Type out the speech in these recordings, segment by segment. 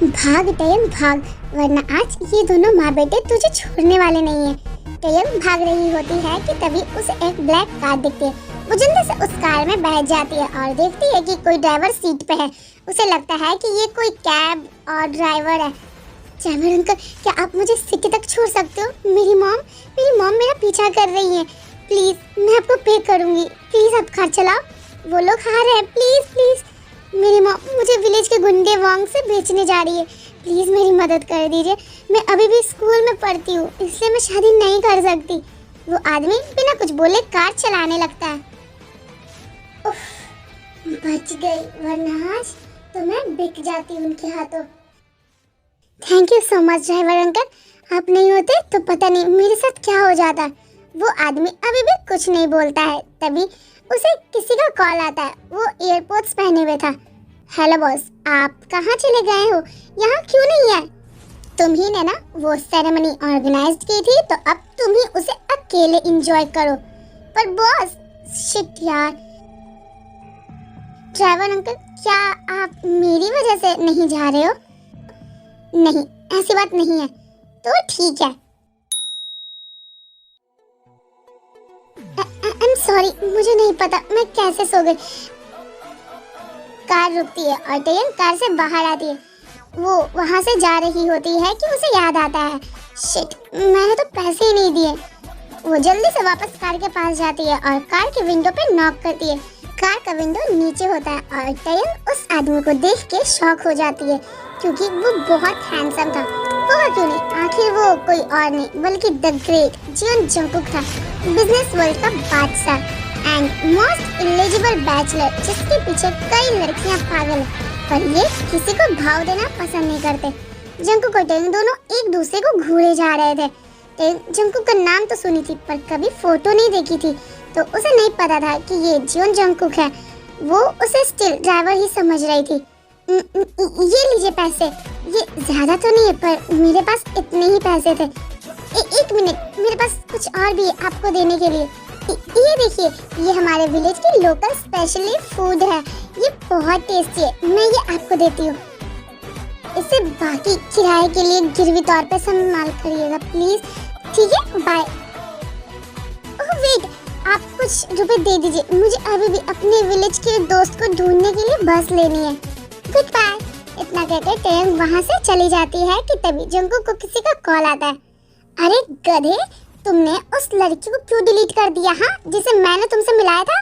भाग टयन भाग, वरना आज ये दोनों माँ बेटे तुझे छोड़ने वाले नहीं है। टयन भाग रही होती है कि तभी उसे एक ब्लैक कार दिखती है। वो जल्दी से उस कार में बैठ जाती है और देखती है कि कोई ड्राइवर सीट पे है। उसे लगता है कि ये कोई कैब और ड्राइवर है। ड्राइवर अंकल, क्या आप मुझे सिटी तक छोड़ सकते हो? मेरी मॉम मेरा पीछा कर रही है। प्लीज, मैं आपको पे करूंगी। प्लीज आप कार चलाओ। वो लोग आ रहे हैं। प्लीज प्लीज, मेरी मॉम मुझे विलेज के गुंडे वांग से बेचने जा रही है। प्लीज मेरी मदद कर दीजिए। मैं अभी भी स्कूल में पढ़ती हूँ, इसलिए मैं शादी नहीं कर सकती। वो आदमी बिना कुछ बोले कार चलाने लगता है। उफ, बच गई, वरना आज तो मैं बिक जाती उनके हाथों। Thank you so much driver uncle, आप नहीं होते तो पता नहीं मेरे साथ क्या हो जाता। वो आदमी अभी भी कुछ नहीं बोलता है। तभी उसे किसी का कॉल आता है। वो एयरपोर्ट्स पहने हुए था। हेलो बॉस, आप कहाँ चले गए हो? यहाँ क्यों नहीं है? तुम ही ने ना वो सेरेमनी ऑर्गेनाइज की थी, तो अब तुम ही उसे अकेले एंजॉय करो। पर बॉस, शिट यार। ड्राइवर अंकल, क्या आप मेरी वजह से नहीं जा रहे हो? नहीं, ऐसी बात नहीं है। तो ठीक है। I'm sorry, मुझे नहीं पता मैं कैसे सो गई। कार रुकती है और टयन कार से बाहर आती है। वो वहां से जा रही होती है कि उसे याद आता है, शिट, मैंने तो पैसे ही नहीं दिए। वो जल्दी से वापस कार के पास जाती है और कार के विंडो पे नॉक करती है। कार का विंडो नीचे होता है और टयन उस आदमी को देख के शॉक हो जाती है, क्योंकि वो बहुत हैंडसम था। होगा क्यों नहीं, आखिर वो कोई और नहीं बल्कि द ग्रेट जियोन जंगकुक था, बिजनेस वर्ल्ड का बादशाह एंड मोस्ट एलिजिबल बैचलर, जिसके पीछे कई लड़कियां पागल हैं, पर ये किसी को भाव देना पसंद नहीं करते। जंगकुक और टयन दोनों एक दूसरे को घूरे जा रहे थे। टयन जंगकुक का नाम तो सुनी थी, पर कभी फोटो नहीं देखी थी, तो उसे नहीं पता था कि ये जियोन जंगकुक है। वो उसे स्टिल ड्राइवर ही समझ रही थी। ये लीजिए पैसे। ये ज्यादा तो नहीं है, पर मेरे पास इतने ही पैसे थे। एक मिनट, मेरे पास कुछ और भी है आपको देने के लिए। ये देखिए, ये हमारे विलेज की लोकल स्पेशली फूड है। ये बहुत टेस्टी है, मैं ये आपको देती हूँ। इसे बाकी किराए के लिए गिरवी तौर पे संभाल करिएगा प्लीज। ठीक है, बाय। ओह वेट, आप कुछ रुपए दे दीजिए, मुझे अभी भी अपने विलेज के दोस्त को ढूंढने के लिए बस लेनी है। Goodbye. इतना कहकर टयन वहाँ से चली जाती है कि तभी जंगकुक को किसी का कॉल आता है। अरे गधे, तुमने उस लड़की को क्यों डिलीट कर दिया? हाँ, जिसे मैंने तुमसे मिलाया था।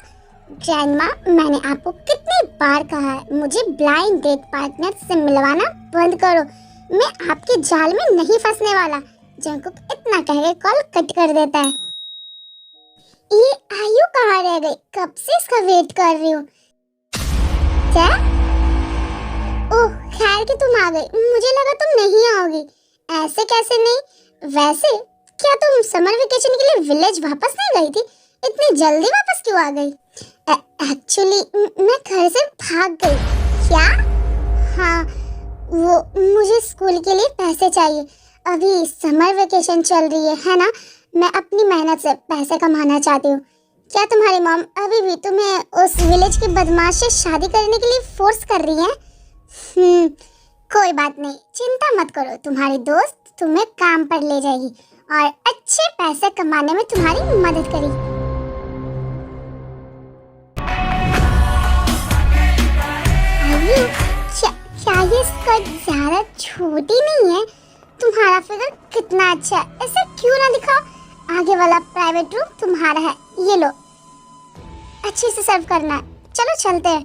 ग्रैंडमा, मैंने आपको कितनी बार कहा है, मुझे ब्लाइंड डेट पार्टनर से मिलवाना बंद करो। मैं आपके जाल में नहीं फंसने वाला। जंगकुक इतना कह के कॉल कट कर देता है। ये आयु कहाँ रह गई? कब से इसका वेट कर रही हूँ। क्या? ओह, खैर कि तुम आ गई, मुझे लगा तुम नहीं आओगी। ऐसे कैसे नहीं? वैसे क्या तुम समर वेकेशन के लिए विलेज वापस नहीं गई थी? इतनी जल्दी वापस क्यों आ गई? एक्चुअली मैं घर से भाग गई। क्या? हाँ, वो मुझे स्कूल के लिए पैसे चाहिए। अभी समर वेकेशन चल रही है ना? मैं अपनी मेहनत से पैसे कमाना चाहती हूँ। क्या तुम्हारी मॉम अभी भी तुम्हें उस विलेज के बदमाश से शादी करने के लिए फोर्स कर रही है? कोई बात नहीं, चिंता मत करो। तुम्हारी दोस्त तुम्हें काम पर ले जाएगी और अच्छे पैसे कमाने में तुम्हारी मदद करेगी। क्या ये स्कर्ट ज्यादा छोटी नहीं है? तुम्हारा फिगर कितना अच्छा है, ऐसे क्यों ना दिखाओ। आगे वाला प्राइवेट रूम तुम्हारा है, ये लो। अच्छे से सर्व करना है। चलो चलते हैं।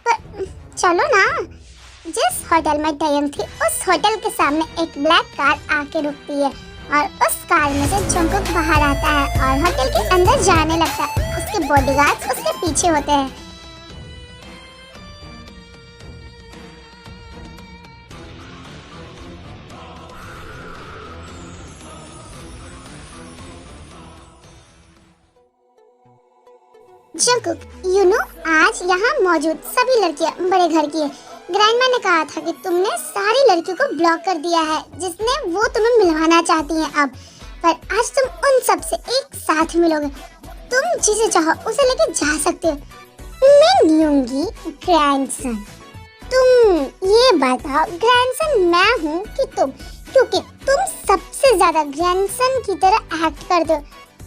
पर चलो ना। जिस होटल में टयन थी, उस होटल के सामने एक ब्लैक कार आके रुकती है और उस कार में से जंगकुक बाहर आता है और होटल के अंदर जाने लगता है। उसके बॉडीगार्ड्स उसके पीछे होते हैं। जंगकुक, यू नो, आज यहाँ मौजूद सभी लड़कियाँ बड़े घर की है। ग्रैंडमा ने कहा था कि तुमने सारी लड़कियों को ब्लॉक कर दिया है जिसने वो तुम्हें मिलवाना चाहती हैं अब, पर आज तुम उन सब से एक साथ मिलोगे। तुम जिसे चाहो उसे लेके जा सकते हो। मैं नहीं होंगी ग्रैंडसन। तुम ये बताओ ग्रैंडसन मैं हूँ कि तुम, क्योंकि तुम सबसे ज्यादा ग्रैंडसन की तरह एक्ट करते हो।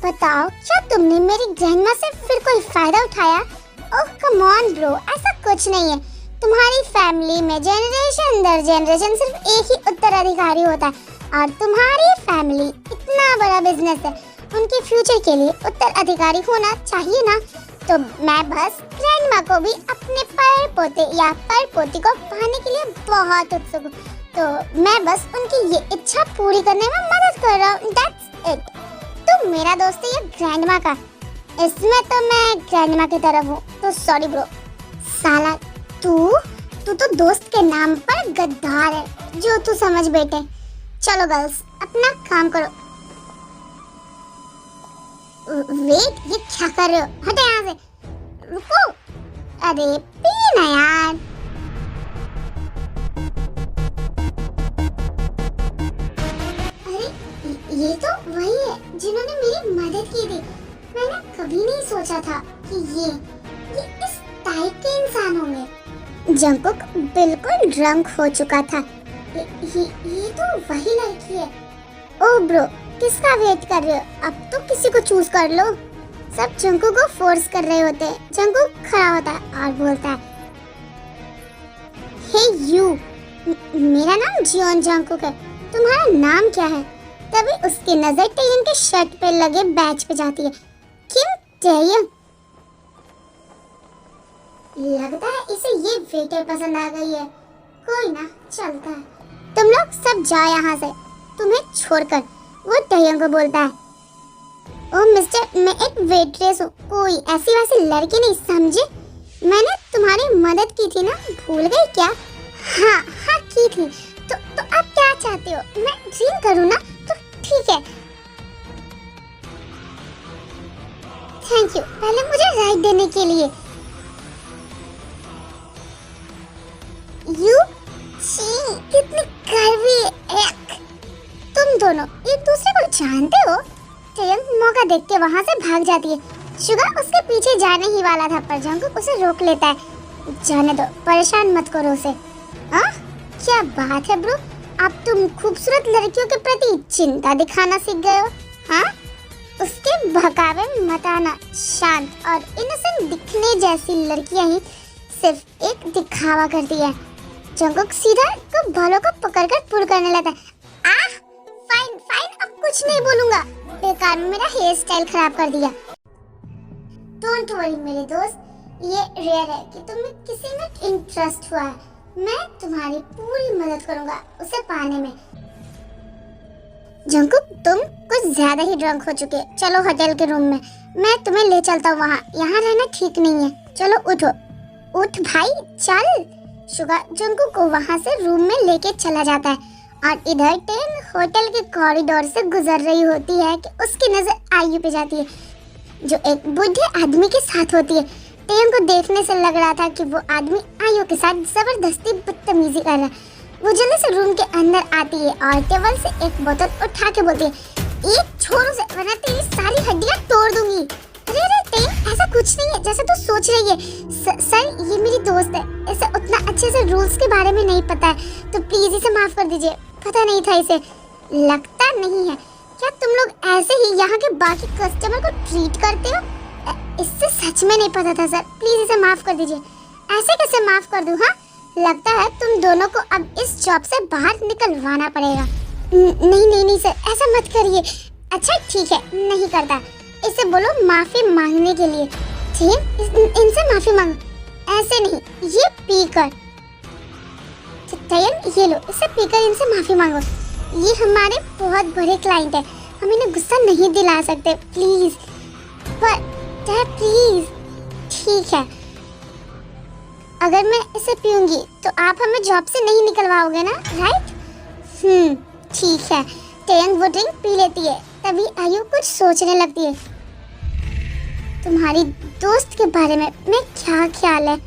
बताओ क्या तुमने मेरी ग्रैंडमा से फिर कोई फायदा उठाया? ओह कम ऑन ब्रो, ऐसा कुछ नहीं है। तुम्हारी फैमिली में जनरेशन दर जनरेशन सिर्फ एक ही उत्तराधिकारी होता है और तुम्हारी फैमिली इतना बड़ा बिजनेस है, उनके फ्यूचर के लिए उत्तराधिकारी होना चाहिए ना। तो मैं बस ग्रैंडमा को भी अपने पर पोते या पर पोती को पाने के लिए बहुत उत्सुक हूँ, तो मैं बस उनकी ये इच्छा पूरी करने में मदद कर रहा हूँ। That's it. तुम मेरा दोस्त है या ग्रैंडमा का? इसमें तो मैं ग्रैंडमा की तरफ हूँ, तो सॉरी ब्रो। साला तू तो दोस्त के नाम पर गद्दार है, जो तू समझ बैठे। चलो गर्ल्स अपना काम करो। वेट, ये क्या कर रहे हो? हटो यहाँ से, रुको। अरे पीना यार। अरे ये तो वही है जिन्होंने मेरी मदद की थी। मैंने कभी नहीं सोचा था कि ये इस टाइप के इंसान होंगे। जंकुक बिल्कुल ड्रंक हो चुका था। ये तो वही लड़की है। ओह ब्रो, किसका वेट कर रहे हो? अब तो किसी को चूज कर लो। सब जंकुक को फोर्स कर रहे होते हैं। जंकुक खड़ा होता है और बोलता है, हे यू, मेरा नाम जियोन जंकुक है, तुम्हारा नाम क्या है? तभी उसकी नजर टेयन के शर्ट पे लगे बैच पे जाती है। किम टेयन। लगता है इसे ये वेटर पसंद आ गई है। कोई ना, चलता है। तुम लोग सब जाओ यहाँ से, तुम्हें छोड़कर। वो टेयन को बोलता है, ओह मिस्टर, मैं एक वेट्रेस हूँ, कोई ऐसी वैसी लड़की नहीं, समझे? मैंने तुम्हारी मदद की थी ना, भूल गई क्या? हाँ की थी। तो अब क्या चाहते हो? मैं ड्रिंक करूँ ना? तो ठीक है, थैंक यू। पहले मुझे राइट देने के लिए। यू छी, कितनी कड़वी है। तुम दोनों एक दूसरे को जानते हो? टेयन मौका देख के वहाँ से भाग जाती है। शुगा उसके पीछे जाने ही वाला था, पर जंकुक उसे रोक लेता है। जाने दो, परेशान मत करो उसे। हाँ क्या बात है ब्रो, अब तुम खूबसूरत लड़कियों के प्रति चिंता दिखाना सीख गए हो। हाँ, उसके बहकावे में मत आना। शांत और इनोसेंट दिखने जैसी लड़कियां ही सिर्फ एक दिखावा करती है। जंकुक सीधा तो बालों को पकड़कर पुल करने लगता है। फाइन, अब कुछ नहीं बोलूंगा। बेकार में मेरा हेयर स्टाइल खराब कर दिया। डोंट वरी मेरे दोस्त, ये रेयर है कि तुम्हें किसी में इंटरेस्ट हुआ है। मैं तुम्हारी पूरी मदद करूंगा उसे पाने में। जंकुक, तुम कुछ ज्यादा ही ड्रंक हो चुके। चलो होटल के रूम में, मैं तुम्हें ले चलता हूँ वहाँ। यहाँ रहना ठीक नहीं है। चलो उठो। उठ भाई, चल। शुगा जंकुक को वहाँ से रूम में लेके चला जाता है और इधर टेन होटल के कॉरिडोर से गुजर रही होती है कि उसकी नजर आयु पे जाती है, जो एक बूढ़े आदमी के साथ होती है। टेन को देखने से लग रहा था कि वो आदमी आयु के साथ जबरदस्ती बदतमीजी कर रहा है। वो जल्दी से रूम के अंदर आती है और टेबल से एक बोतल उठा के बोलती है, एक छोरो से, वरना तेरी सारी हड्डियां तोड़ दूंगी। अरे टेन, ऐसा कुछ नहीं है जैसा तू सोच रही है। सर ये मेरी दोस्त है, इसे उतना अच्छे से रूल्स के बारे में नहीं पता है, तो प्लीज इसे माफ कर दीजिए। पता नहीं था इसे। लगता नहीं है। क्या तुम लोग ऐसे ही यहाँ के बाकी कस्टमर को ट्रीट करते हो? इससे सच में नहीं पता था सर, प्लीज इसे माफ कर दीजिए। ऐसे कैसे माफ कर दूँ? हाँ, लगता है तुम दोनों को अब इस जॉब से बाहर निकलवाना पड़ेगा। नहीं सर, ऐसा मत करिए। अच्छा ठीक है, नहीं करता। इसे बोलो माफी मांगने के लिए। ठीक, इनसे माफी मांगो। ऐसे नहीं, ये पी कर। टयन, ये लो, इसे पीकर इनसे माफी मांगो। ये हमारे बहुत बड़े क्लाइंट है, हम इन्हें गुस्सा नहीं दिला सकते, प्लीज। पर प्लीज। ठीक है, अगर मैं इसे पीऊंगी तो आप हमें जॉब से नहीं निकलवाओगे ना, राइट? ठीक है। टयन वो ड्रिंक पी लेती है, तभी आयु कुछ सोचने लगती है। तुम्हारी दोस्त के बारे में क्या ख्याल है?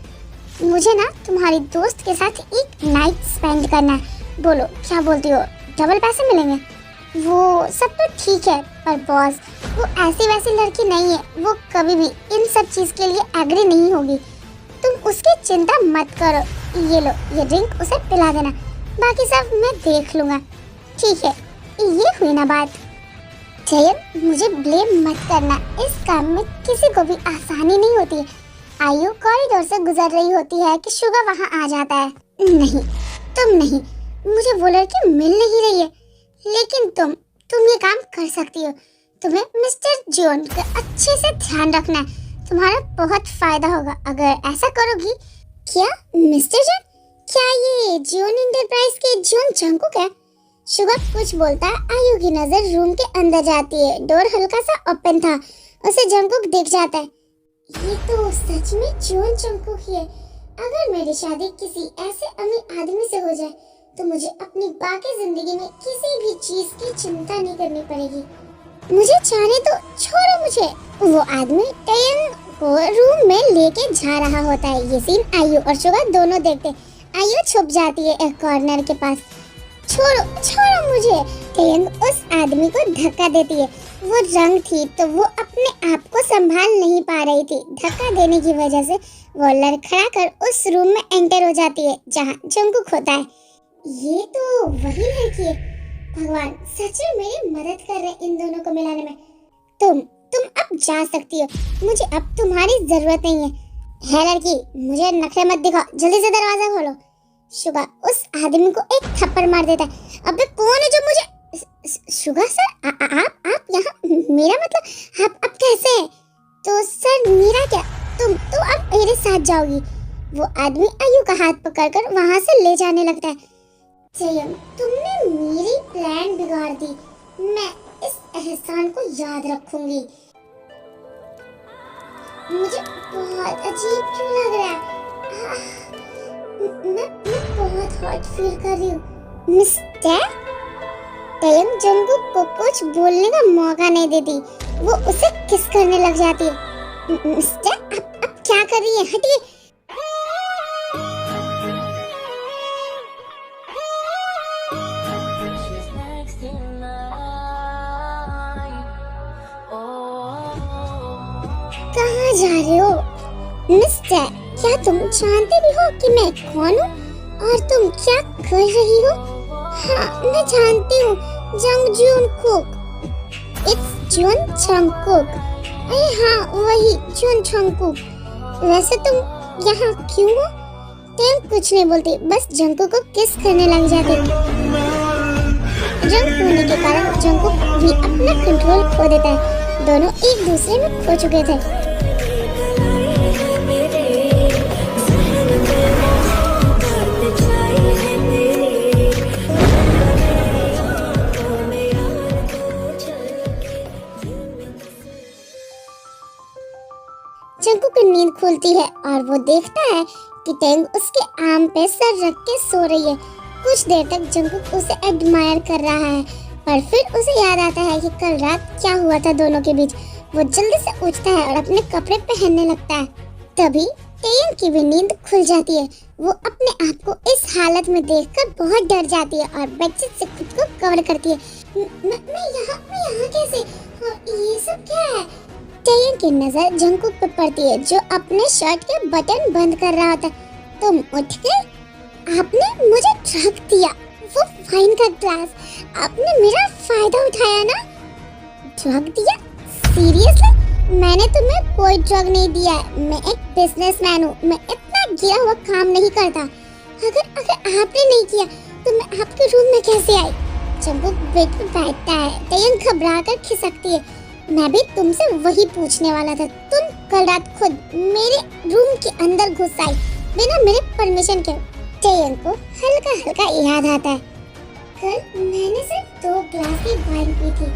मुझे ना तुम्हारी दोस्त के साथ एक नाइट स्पेंड करना है। बोलो क्या बोलती हो? डबल पैसे मिलेंगे? वो सब तो ठीक है, पर बॉस वो ऐसी वैसी लड़की नहीं है, वो कभी भी इन सब चीज के लिए एग्री नहीं होगी। तुम उसकी चिंता मत करो। ये लो, ये ड्रिंक उसे पिला देना, बाकी सब मैं देख लूंगा। ठीक है, ये हुई ना बात। जयन, मुझे ब्लेम मत करना, इस काम में किसी को भी आसानी नहीं होती है। आयु कॉरिडोर से गुजर रही होती है कि शुगा वहाँ आ जाता है। नहीं, तुम नहीं, मुझे वो लड़की मिल नहीं रही है, लेकिन तुम ये काम कर सकती हो। तुम्हें मिस्टर जॉन का अच्छे से ध्यान रखना है, तुम्हारा बहुत फायदा होगा अगर ऐसा करोगी। क्या मिस्टर जॉन? क्या ये जॉन इंटरप्राइज के जॉन जंकुक है? शुगा कुछ बोलता है, आयु की नजर रूम के अंदर जाती है। डोर हल्का सा ओपन था, उसे जंकुक दिख जाता है। ये तो सच में जॉन जंकुक ही है। अगर मेरी शादी किसी ऐसे अमीर आदमी से हो जाए तो मुझे अपनी बाकी जिंदगी में किसी भी चीज की चिंता नहीं करनी पड़ेगी। मुझे जाने तो छोड़ो मुझे। वो आदमी टयन को रूम में लेके जा रहा होता है। ये सीन आयु और शुगा दोनों देखते। आयु छुप जाती है एक कॉर्नर के पास। छोड़ो मुझे। टयन उस आदमी को धक्का देती है। वो रंग थी तो वो अपने आप को संभाल नहीं पा रही थी। धक्का देने की वजह से वो लड़खड़ा कर उस रूम में एंटर हो जाती है जहाँ जंकुक होता है। ये तो वही लड़की है। भगवान सच में मेरी मदद कर रहे इन दोनों को मिलाने में। तुम अब जा सकती हो, मुझे अब तुम्हारी जरूरत नहीं है लड़की, मुझे नखरे मत दिखाओ, जल्दी से दरवाजा खोलो। शुगा उस आदमी को एक थप्पड़ मार देता है। अबे कौन है जो मुझे? शुगा सर, आप यहाँ, मेरा मतलब आप कैसे? तो सर मेरा क्या, तुम तो अब मेरे साथ जाओगी। वो आदमी आयु का हाथ पकड़कर वहाँ से ले जाने लगता है। जयन, तुमने मेरी प्लान बिगाड़ दी, मैं इस एहसान को याद रखूंगी। मुझे बहुत अजीब क्यों लग रहा है? मैं बहुत हॉट फील कर रही हूँ। मिस्टर? जयन जंकुक को कुछ बोलने का मौका नहीं देती, वो उसे किस करने लग जाती है। मिस्टर, आप क्या कर रही हैं? हटिए। कहाँ जा रहे हो? मिस्टर, क्या तुम जानते भी हो कि मैं कौन हूँ और तुम क्या कर रही हो? हाँ, मैं जानती हूँ, जंग जून कुक। It's June Jungkook. अरे हाँ, वही जून जंकुक। वैसे तुम यहाँ क्यों हो? तुम कुछ नहीं बोलती, बस जंकुक को किस करने लग जाती। जंग होने के कारण जंकुक भी अपना कंट्रोल खो देता है। दोनों एक दूसरे में खो चुके थे। जंकुक की नींद खुलती है और वो देखता है कि टेंग उसके आर्म पे सर रख के सो रही है। कुछ देर तक जंकुक उसे एडमायर कर रहा है, पर फिर उसे याद आता है कि कल रात क्या हुआ था दोनों के बीच। वो जल्दी से उठता है और अपने कपड़े पहनने लगता है। तभी टेंग की भी नींद खुल जाती है। वो अपने आप को इस हालत में देखकर बहुत डर जाती है और बेडशीट से खुद को कवर करती है। मैं यहाँ कैसे? और ये सब क्या है? टेंग की नजर जंकुक पे पड़ती है जो अपने शर्ट के बटन बंद कर रहा था। तुम उठ गए? आपने मुझे ड्रग दिया, वो वाइन का ग्लास। आपने मेरा फायदा उठाया ना? ड्रग दिया? सीरियसली? मैंने तुम्हें कोई ड्रग नहीं दिया है। मैं एक बिजनेसमैन हूँ, मैं इतना गिरा हुआ काम नहीं करता। अगर आपने नहीं किया तो मैं आपके रूम में कैसे आई? जंकुक बेड पे बैठता है। टेंग घबरा कर खिसकती है। मैं भी तुमसे वही पूछने वाला था। तुम कल रात खुद मेरे रूम के अंदर घुस आई बिना मेरे परमिशन के। टेंग को हल्का हल्का याद आता है, कल मैंने सिर्फ 2 ग्लास की वाइन पी थी,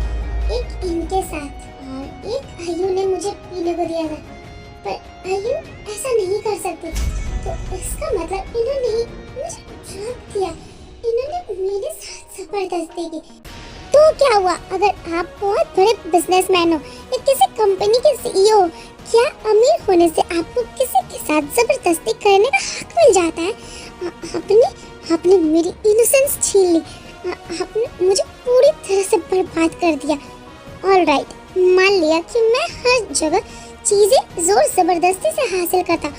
एक इनके साथ और एक आयु ने मुझे पीने को दिया था। पर आयु ऐसा नहीं कर सकती, तो इसका मतलब इन्होंने ही मुझे ड्रग दिया। इन्होंने मेरे साथ जबरदस्ती की। तो क्या हुआ अगर आप बहुत बड़े बिजनेसमैन हो या किसी कंपनी के सीईओ हो? क्या अमीर होने से आपको किसी के साथ जबरदस्ती करने का हक मिल जाता है? आपने मेरी इनोसेंस छीन ली। आपने मुझे पूरी तरह से बर्बाद कर दिया। ऑलराइट, मान लिया कि मैं हर जगह चीजें जोर जबरदस्ती से हासिल करता,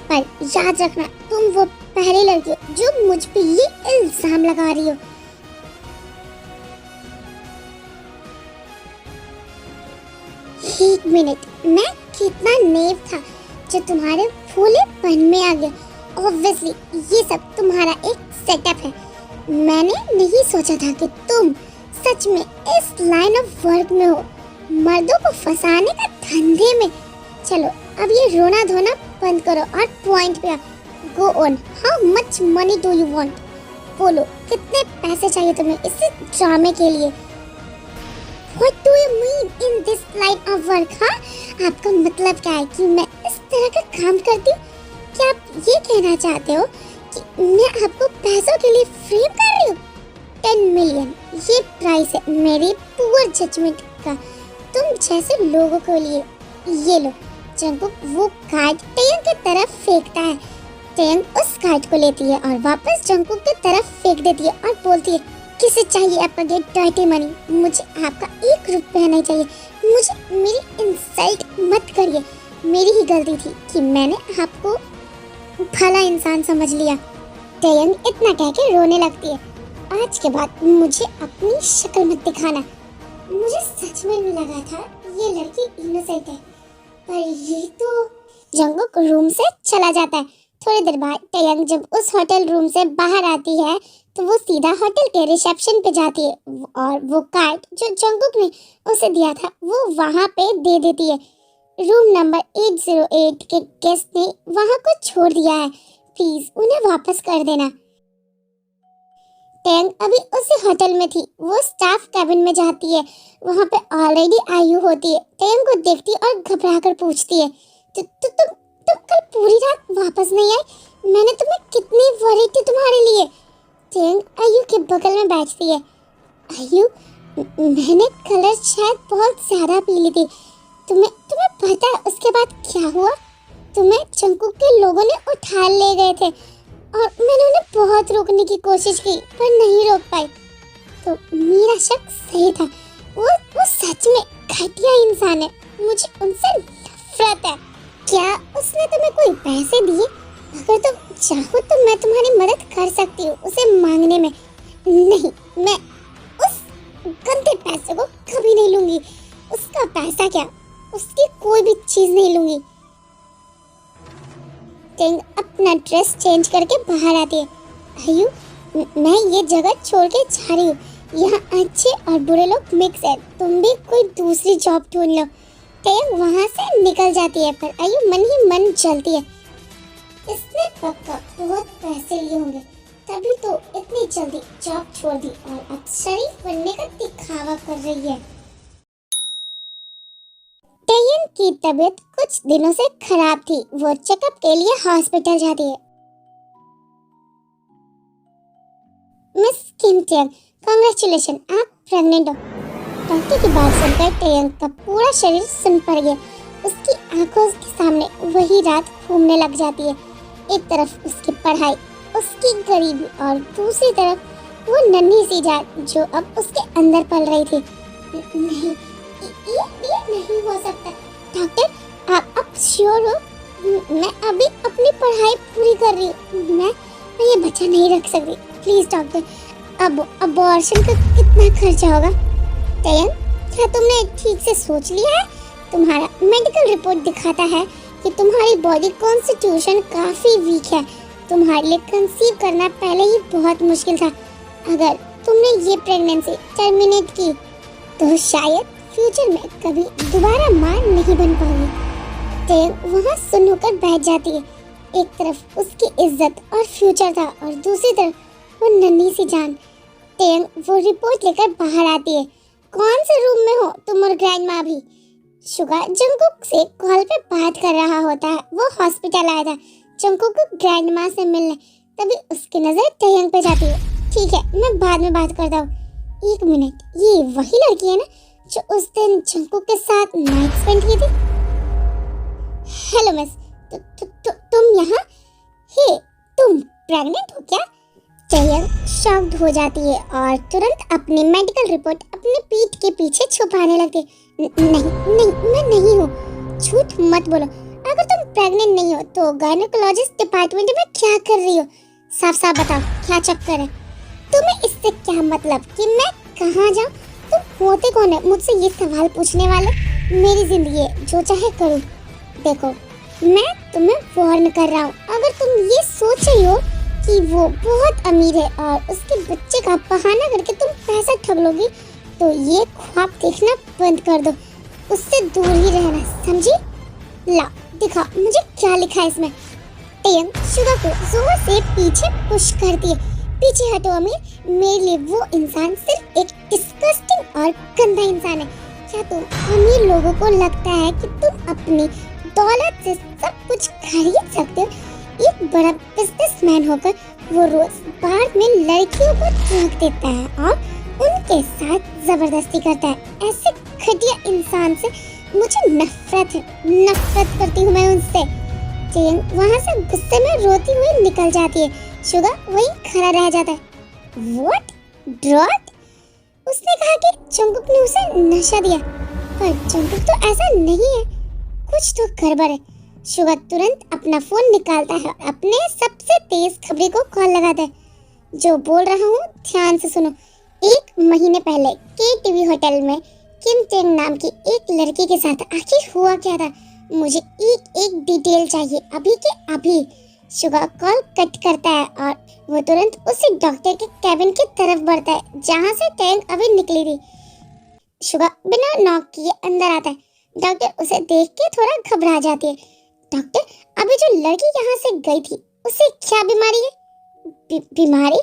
पर याद रखना, तुम वो पहली लड़की हो जो मुझ पे ये इल्जाम लगा रही हो। एक मिनट, मैं कितना नेव था जो तुम्हारे फूलेपन में आ गया। ऑब्वियसली ये सब तुम्हारा एक सेटअप है। मैंने नहीं सोचा था कि तुम सच में इस लाइन ऑफ वर्क में हो, मर्दों को फंसाने का धंधे में। चलो अब ये रोना धोना बंद करो और पॉइंट पे go on. How much money do you want? बोलो, कितने पैसे चाहिए तुम्हें इस ड्रामे के लिए? What do you mean in this line of work? हाँ, आपका मतलब क्या है कि मैं इस तरह का काम करती हूँ? क्या आप ये कहना चाहते हो कि मैं आपको पैसों के लिए फ्रेम कर रही हूँ? 10 मिलियन ये प्राइस है मेरी पुअर जजमेंट का तुम जैसे लोगों के लिए। ये लो। जंकुक वो कार्ड टेयंग की तरफ फेंकता है। टेयंग उस कार्ड को लेती है और वापस जंकुक की तरफ फेंक देती है और बोलती है, किसे चाहिए आपका ये डर्टी मनी? मुझे आपका 1 रुपया नहीं चाहिए। मुझे मेरी इंसल्ट मत करिए। मेरी ही गलती थी कि मैंने आपको भला इंसान समझ लिया। टेयंग इतना कह के रोने लगती है। आज के बाद मुझे अपनी शक्ल मत दिखाना। मुझे सच में लगा था ये लड़की इनोसेंट है, पर ये तो। जंकुक रूम से चला जाता है। थोड़ी देर बाद टेयंग जब उस होटल रूम से बाहर आती है तो वो सीधा होटल के रिसेप्शन पे जाती है और वो कार्ड जो जंकुक ने उसे दिया था वो वहाँ पे दे देती है। रूम नंबर 808 के गेस्ट ने वहाँ को छोड़ दिया है, प्लीज उन्हें वापस कर देना। टेंग अभी उसी होटल में थी। वो स्टाफ कैबिन में जाती है। वहाँ पे ऑलरेडी आयु होती है। टेंग को देखती और घबरा कर पूछती है, तुम कल पूरी रात वापस नहीं आए? मैंने तुम्हें कितनी वरी थी तुम्हारे लिए। टेंग आयु के बगल में बैठती है। आयु, मैंने कलर शायद बहुत ज्यादा पी ली थी। तुम्हें पता है उसके बाद क्या हुआ? तुम्हें जंकुक के लोगों ने उठा ले गए थे और मैंने उन्हें बहुत रोकने की कोशिश की पर नहीं रोक पाई। तो मेरा शक सही था। वो सच में घटिया इंसान है। मुझे उनसे नफरत है। क्या उसने तुम्हें कोई पैसे दिए? अगर तुम चाहो तो मैं तुम्हारी मदद कर सकती हूँ उसे मांगने में। नहीं, मैं उस गंदे पैसे को कभी नहीं लूंगी। उसका पैसा क्या, उसकी कोई भी चीज नहीं लूंगी। टेंग अपना ड्रेस चेंज करके बाहर आती है। आयु, मैं ये जगह छोड़ के जा रही हूँ। यहाँ अच्छे और बुरे लोग मिक्स है। तुम भी कोई दूसरी जॉब ढूंढ लो। टेंग वहाँ से निकल जाती है पर आयु मन ही मन चलती है। इसने पक्का बहुत पैसे लिए होंगे तभी तो इतनी जल्दी जॉब छोड़ दी और अब शरीफ बनने का दिखावा कर रही है। टेयन की तबीयत कुछ दिनों से खराब थी। वो चेकअप के लिए हॉस्पिटल जाती है। मिस किम टेयन, कांग्रेचुलेशन, आप प्रेग्नेंट हो। डॉक्टर की बात सुनकर टेयन का पूरा शरीर सुन पड़ गया। उसकी आंखों के सामने वही रात घूमने लग जाती है। एक तरफ उसकी पढ़ाई, उसकी गरीबी और दूसरी तरफ वो नन्ही सी जान जो अब उसके अंदर पल रही थी। नहीं, ये नहीं हो सकता। डॉक्टर, आप श्योर हो? मैं अभी अपनी पढ़ाई पूरी कर रही हूँ। मैं ये बच्चा नहीं रख सकती। प्लीज डॉक्टर, अब अबॉर्शन का कितना खर्चा होगा? टेयन, क्या तुमने ठीक से सोच लिया है? तुम्हारा मेडिकल रिपोर्ट दिखाता है कि तुम्हारी बॉडी कॉन्स्टिट्यूशन काफी वीक है। तुम्हारे लिए कंसीव करना पहले ही बहुत मुश्किल था। अगर तुमने ये प्रेगनेंसी टर्मिनेट की तो शायद फ्यूचर में कभी दोबारा मां नहीं बन पाओगी। टेयन वहाँ सुन होकर बैठ जाती है। एक तरफ उसकी इज्जत और फ्यूचर था और दूसरी तरफ वो नन्ही सी जान। टेयन वो रिपोर्ट लेकर बाहर आती है। कौन से रूम में हो तुम और ग्रैंडमा भी? शुगा जंकुक से कॉल पे बात कर रहा होता है। वो हॉस्पिटल आया था जंकुक को ग्रैंडमा से मिलने। तभी उसकी नजर टेयन पे जाती है। ठीक है, मैं बाद में बात करता हूँ। एक मिनट, ये वही लड़की है ना जो उस दिन जंकुक के साथ नाइट स्पेंड की थी? हेलो मिस, तुम यहाँ? हे, तुम प्रेग्नेंट हो क्या? टेयन शॉक्ड हो जाती है और तुरंत अपनी मेडिकल रिपोर्ट अपनी पीठ के पीछे छुपाने लगती है। नहीं, मैं नहीं हूँ। झूठ मत बोलो। अगर तुम प्रेग्नेंट नहीं हो तो गायनेकोलॉजिस्ट डिपार्टमेंट में क्या कर रही हो? साफ साफ बताओ, क्या चक्कर है? तुम्हें इससे क्या मतलब कि मैं कहाँ जाऊँ? तुम होते कौन है मुझसे ये सवाल पूछने वाले? मेरी जिंदगी है, जो चाहे करो। देखो, मैं तुम्हें वार्न कर रहा हूँ, अगर तुम ये सोच रही हो कि वो बहुत अमीर है और उसके बच्चे का बहाना करके तुम पैसा ठग लोगी, तो ये ख्वाब देखना बंद कर दो, उससे दूर ही रहना, समझी? ला दिखा मुझे क्या लिखा है इसमें। टेयंग शुगा को जोर से पीछे पुश करती है। पीछे हटो अमीर, मेरे लिए वो इंसान सिर्फ एक डिस्गस्टिंग और गंदा इंसान है। क्या तुम अमीर लोगों को लगता है कि तुम अपनी दौलत से सब कुछ खरीद सकते हो? एक बड़ा बिजनेसमैन होकर वो रोज बार में लड़कियों को ठग देता है और उनके साथ जबरदस्ती करता है। ऐसे घटिया इंसान से मुझे नफरत है, नफरत करती हूँ मैं उनसे। टेयंग वहाँ से गुस्से में रोती हुई निकल जाती है। शुगा वहीं खड़ा रह जाता है। व्हाट? ड्रग? उसने कहा कि जंगकुक ने उसे नशा दिया, पर जंगकुक तो ऐसा नहीं है, कुछ तो गड़बड़ है। शुगा तुरंत अपना फोन निकालता है और अपने सबसे तेज खबरी को कॉल लगाता है। जो बोल रहा हूँ ध्यान से सुनो। 1 महीने पहले KTV होटल में किम टेंग नाम की एक लड़की के साथ आखिर हुआ क्या था? मुझे एक डिटेल चाहिए, अभी के अभी। शुगा कॉल कट करता है और वो तुरंत उसी डॉक्टर के कैबिन की तरफ बढ़ता है जहाँ से टेंग अभी निकली थी। शुगा बिना नॉक किए अंदर आता है। डॉक्टर उसे देख के थोड़ा घबरा जाती है। डॉक्टर, अभी जो लड़की यहाँ से गई थी उसे क्या बीमारी है? बीमारी?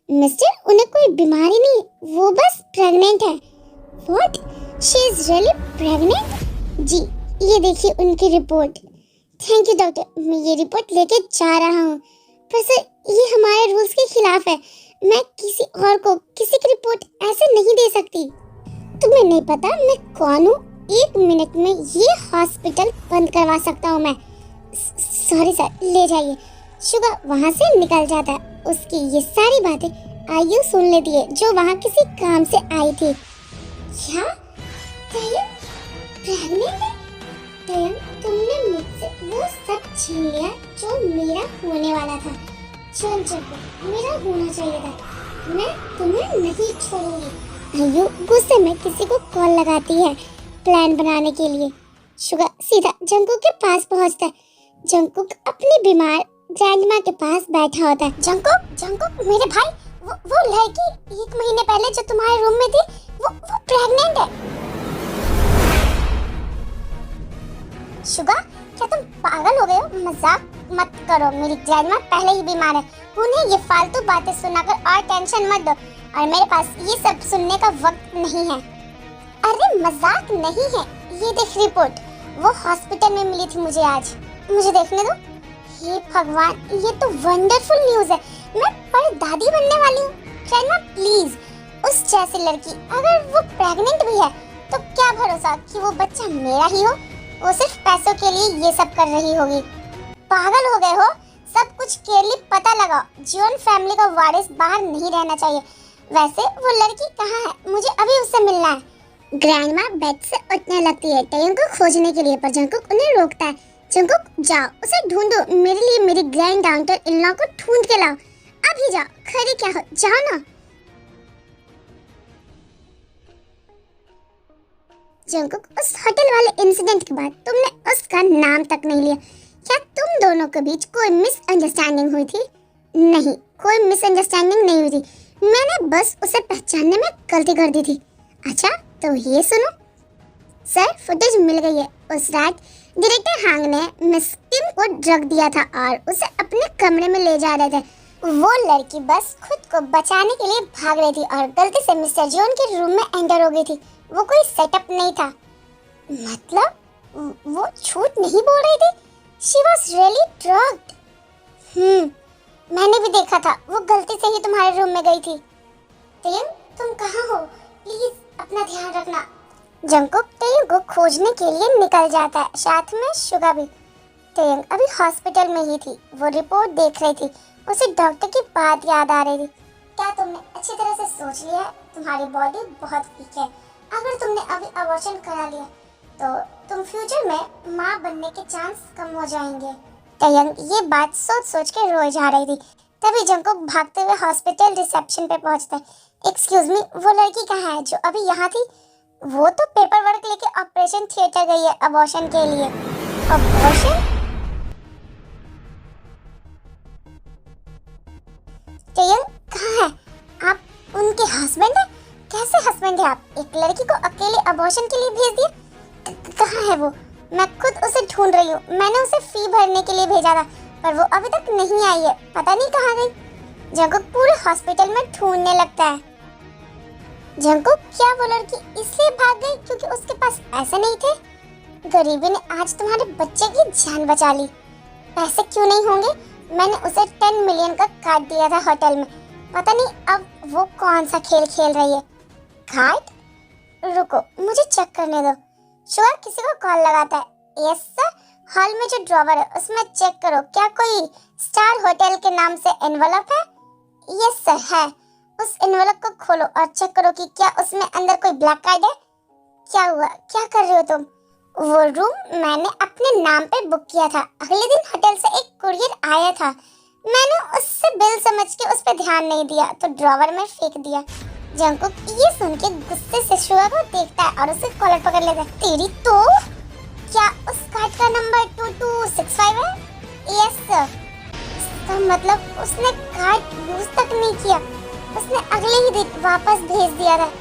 मिस्टर, उन्हें कोई बीमारी नहीं, वो बस प्रेग्नेंट है। What? She is really pregnant? जी, ये देखिए उनकी रिपोर्ट। थैंक यू डॉक्टर, मैं ये रिपोर्ट लेके जा रहा हूँ। पर सर, ये हमारे रूल्स के खिलाफ है, मैं किसी और को किसी की रिपोर्ट ऐसे नहीं दे सकती। तुम्हें नहीं पता मैं कौन हूँ? 1 मिनट में ये हॉस्पिटल बंद करवा सकता हूँ मैं। सॉरी सर, ले जाइए। शुगा वहाँ से निकल जाता है। उसकी ये सारी बातें आयु सुन लेती है, जो वहाँ किसी काम से आई थी। क्या? प्रेग्नेंट है? तुमने मुझसे वो सब छीन लिया जो मेरा होने वाला था। चल मेरा होना चाहिए था। मैं तुम्हें नहीं छोड़ूंगी। आयु गुस्से में किसी को कॉल लगाती है प्लान बनाने के लिए। शुगा सीधा जंगकुक के पास पहुंचता है। जंगकुक अपनी बीमार ग्रैंडमा के पास बैठा होता है। जंगकुक मेरे भाई, वो लड़की 1 महीने पहले जो तुम्हारे रूम में थी, वो प्रेग्नेंट है। शुगा, क्या तुम पागल हो गए हो? मजाक मत करो, मेरी ग्रैंडमा पहले ही बीमार है। उन्हें ये फालतू बातें सुनाकर और टेंशन मत दो, और मेरे पास ये सब सुनने का वक्त नहीं है। अरे मजाक नहीं है, ये देख रिपोर्ट, वो हॉस्पिटल में मिली थी मुझे आज। मुझे देखने दो। हे भगवान, ये तो वंडरफुल न्यूज़ है। मैं परदादी बनने वाली हूँ। ग्रैंडमा प्लीज, उस जैसी लड़की अगर वो प्रेग्नेंट भी है तो क्या भरोसा कि वो बच्चा मेरा ही हो। वो सिर्फ पैसों के लिए ये सब कर रही होगी। पागल हो गए हो? सब कुछ केयरली पता लगाओ। जियोन फैमिली का वारिस बाहर नहीं रहना चाहिए। वैसे वो लड़की कहाँ है? मुझे अभी उससे मिलना है। ग्रैंडमा बेड से उठने लगती है टेयंग को खोजने के लिए, पर जंगकुक उन्हें रोकता है। जंगकुक, जाओ उसे ढूंढो, मेरे लिए मेरी ग्रैंड डाउटर इन लॉ को ढूंढ के लाओ। अभी जाओ, खड़े क्या हो, जाओ ना। जंगकुक, उस होटल वाले इंसिडेंट के बाद तुमने उसका नाम तक नहीं लिया। क्या तुम दोनों के बीच कोई मिसअंडरस्टैंडिंग हुई थी? नहीं, कोई मिसअंडरस्टैंडिंग नहीं हुई थी। मैंने बस उसे पहचानने में गलती कर दी थी। अच्छा, तो ये सुनो सर, फुटेज मिल गई है। उस रात डायरेक्टर हांग ने मिस किम को ड्रग दिया था और उसे अपने कमरे में ले जा रहे थे। वो लड़की बस खुद को बचाने के लिए भाग रही थी और गलती से मिस्टर जियोन के रूम में एंटर हो गई थी। वो कोई सेटअप नहीं था। मतलब वो झूठ नहीं बोल रही थी। She was really drugged. मैंने भी देखा था, वो गलती से ही तुम्हारे रूम में गई थी। टेयंग, तुम कहाँ हो? प्लीज अपना ध्यान रखना। जंगकुक टेयंग को खोजने के लिए निकल जाता है, साथ में शुगा भी। टेयंग अभी हॉस्पिटल में ही थी। वो रिपोर्ट देख रही थी। उसे डॉक्टर की बात याद आ रही थी। क्या तुमने अच्छी तरह से सोच लिया है? तुम्हारी बॉडी बहुत वीक है। अगर तुमने अभी अबॉर्शन करा लिया तो तुम फ्यूचर में माँ बनने के चांस कम हो जाएंगे। टयंग ये बात सोच सोच के रोए जा रही थी। तभी जंगकुक भागते हुए हॉस्पिटल रिसेप्शन पे पहुंचता है। एक्सक्यूज मी, वो लड़की कहाँ है जो अभी यहाँ थी? वो तो पेपर वर्क लेके ऑपरेशन थिएटर गई है अबॉर्शन के लिए। अबॉर्शन? टयंग कहाँ है? आप उनके हस्बैंड हैं? कैसे हस्बैंड है आप? एक लड़की को अकेले अबॉर्शन के लिए भेज दिया? कहाँ है वो? मैं खुद उसे ढूंढ रही हूँ। मैंने उसे फी भरने के लिए भेजा था पर वो अभी तक नहीं आई है। पता नहीं कहाँ गई। जंगकुक पूरे हॉस्पिटल में ढूंढने लगता है। जंगकुक, क्या वो लड़की इसलिए भाग गई क्योंकि उसके पास पैसे नहीं थे? गरीबी ने आज तुम्हारे बच्चे की जान बचा ली। पैसे क्यों नहीं होंगे? मैंने उसे 10 मिलियन का कार्ड दिया था होटल में। पता नहीं अब वो कौन सा खेल खेल रही है। कार्ड? रुको, मुझे चेक करने दो। शुआ किसी को कॉल लगाता है। यस सर, हॉल में जो ड्रॉवर है उसमें चेक करो, क्या कोई स्टार होटल के नाम से एनवलप है? यस सर है। उस एनवलप को खोलो और चेक करो कि क्या उसमें अंदर कोई ब्लैक कार्ड है। क्या हुआ, क्या कर रहे हो तुम? वो रूम मैंने अपने नाम पे बुक किया था। अगले दिन होटल से एक कुरियर आया था। मैंने उससे बिल समझ के उस पर ध्यान नहीं दिया तो ड्रॉवर में फेंक दिया। जंगकुक ये सुन के गुस्से से शुआ को देखता है और उसे कॉलर पकड़ लेता है। तेरी तो क्या उस कार्ड का नंबर 2265 है? Yes sir. इसका मतलब उसने कार्ड यूज तक नहीं किया, उसने अगले ही दिन वापस भेज दिया था।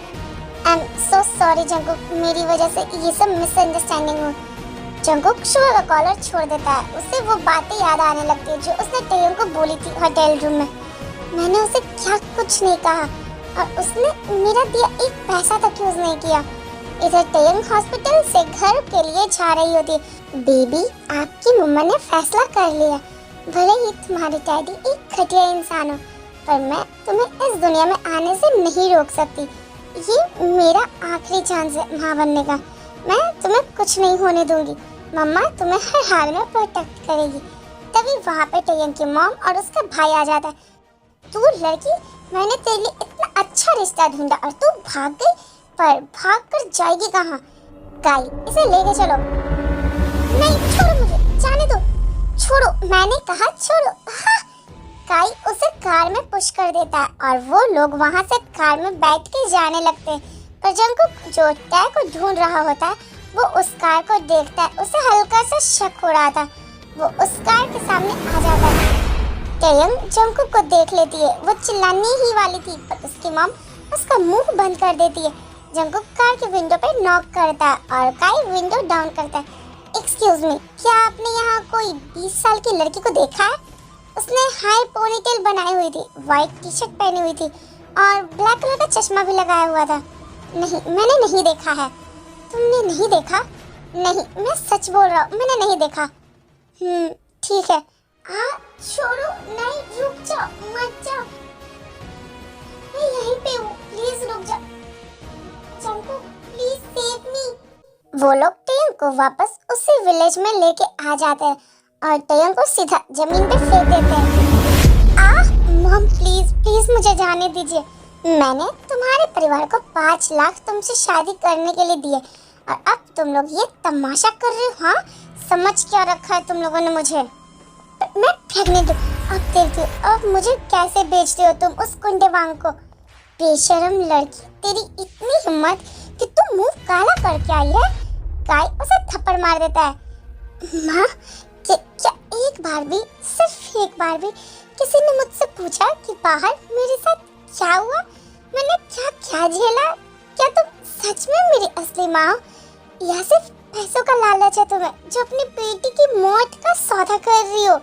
I am so sorry Jungkook, मेरी वजह से ये सब मिसअंडरस्टैंडिंग हुई। जंगकुक शुआ का कॉलर छोड़ देता है। उसे वो बातें याद आने लगती है जो उसने टयंग को बोली थी होटल रूम में। मैंने उसे क्या कुछ नहीं कहा और उसने मेरा दिया एक पैसा तक यूज नहीं किया। इधर टयंग हॉस्पिटल से घर के लिए जा रही होती। बेबी, आपकी मम्मा ने फैसला कर लिया। भले ही तुम्हारे डैडी एक घटिया इंसान हो पर मैं तुम्हें इस दुनिया में आने से नहीं रोक सकती। ये मेरा आखिरी चांस है माँ बनने का। मैं तुम्हें कुछ नहीं होने दूंगी। मम्मा तुम्हें हर हाल में प्रोटेक्ट करेगी। तभी वहाँ पे टयंग की मॉम और उसका भाई आ जाता है। तू लड़की, मैंने तेरे लिए इतना अच्छा रिश्ता ढूंढा और तू भाग गई, पर भाग कर जाएगी कहाँ? गाई, इसे लेके चलो। नहीं, छोड़ो मुझे, जाने दो। छोड़ो, मैंने कहा छोड़ो। हाँ। गाई उसे कार में पुश कर देता है और वो लोग वहाँ से कार में बैठ के जाने लगते हैं। पर जंगकुक जो टै को ढूंढ रहा होता है वो उस कार को देखता है। उसे हल्का सा शक हो रहा था। वो उस कार के सामने आ जाता है। टयंग जंगकुक को देख लेती है। वो चिल्लाने ही वाली थी पर उसकी मॉम उसका मुंह बंद कर देती है। जंगकुक कार के विंडो पे नॉक करता है और काई विंडो डाउन करता है। एक्सक्यूज मी, क्या आपने यहाँ कोई 20 साल की लड़की को देखा है? उसने हाई पोनीटेल बनाई हुई थी, व्हाइट टी शर्ट पहनी हुई थी और ब्लैक कलर का चश्मा भी लगाया हुआ था। नहीं, मैंने नहीं देखा है। तुमने नहीं देखा? नहीं, मैं सच बोल रहा हूँ, मैंने नहीं देखा। ठीक है। छोड़ो, नहीं, रुक जाओ, मत जाओ। मैं यहीं पे हूँ, प्लीज रुक जाओ। Jungkook, please save me. वो लोग टयंग को वापस उसी विलेज में लेके आ जाते हैं और टयंग को सीधा जमीन पे फेंक देते हैं। मॉम प्लीज प्लीज मुझे जाने दीजिए। मैंने तुम्हारे परिवार को 5 लाख तुमसे शादी करने के लिए दिए और अब तुम लोग ये तमाशा कर रहे हो। हाँ, समझ क्या रखा है तुम लोगों ने मुझे? मैं प्रेग्नेंट हूँ। अब देखती हूँ अब मुझे कैसे बेचते हो तुम उस कुंडेवांग को। बेशरम लड़की, तेरी इतनी हिम्मत कि तुम मुंह काला करके आई है। गाय उसे थप्पड़ मार देता है। माँ, क्या एक बार भी, सिर्फ एक बार भी किसी ने मुझसे पूछा कि बाहर मेरे साथ क्या हुआ, मैंने क्या क्या झेला? क्या तुम सच में मेरी असली माँ हो या सिर्फ पैसों का लालच है तुम्हें जो अपनी बेटी की मौत का सौदा कर रही हो?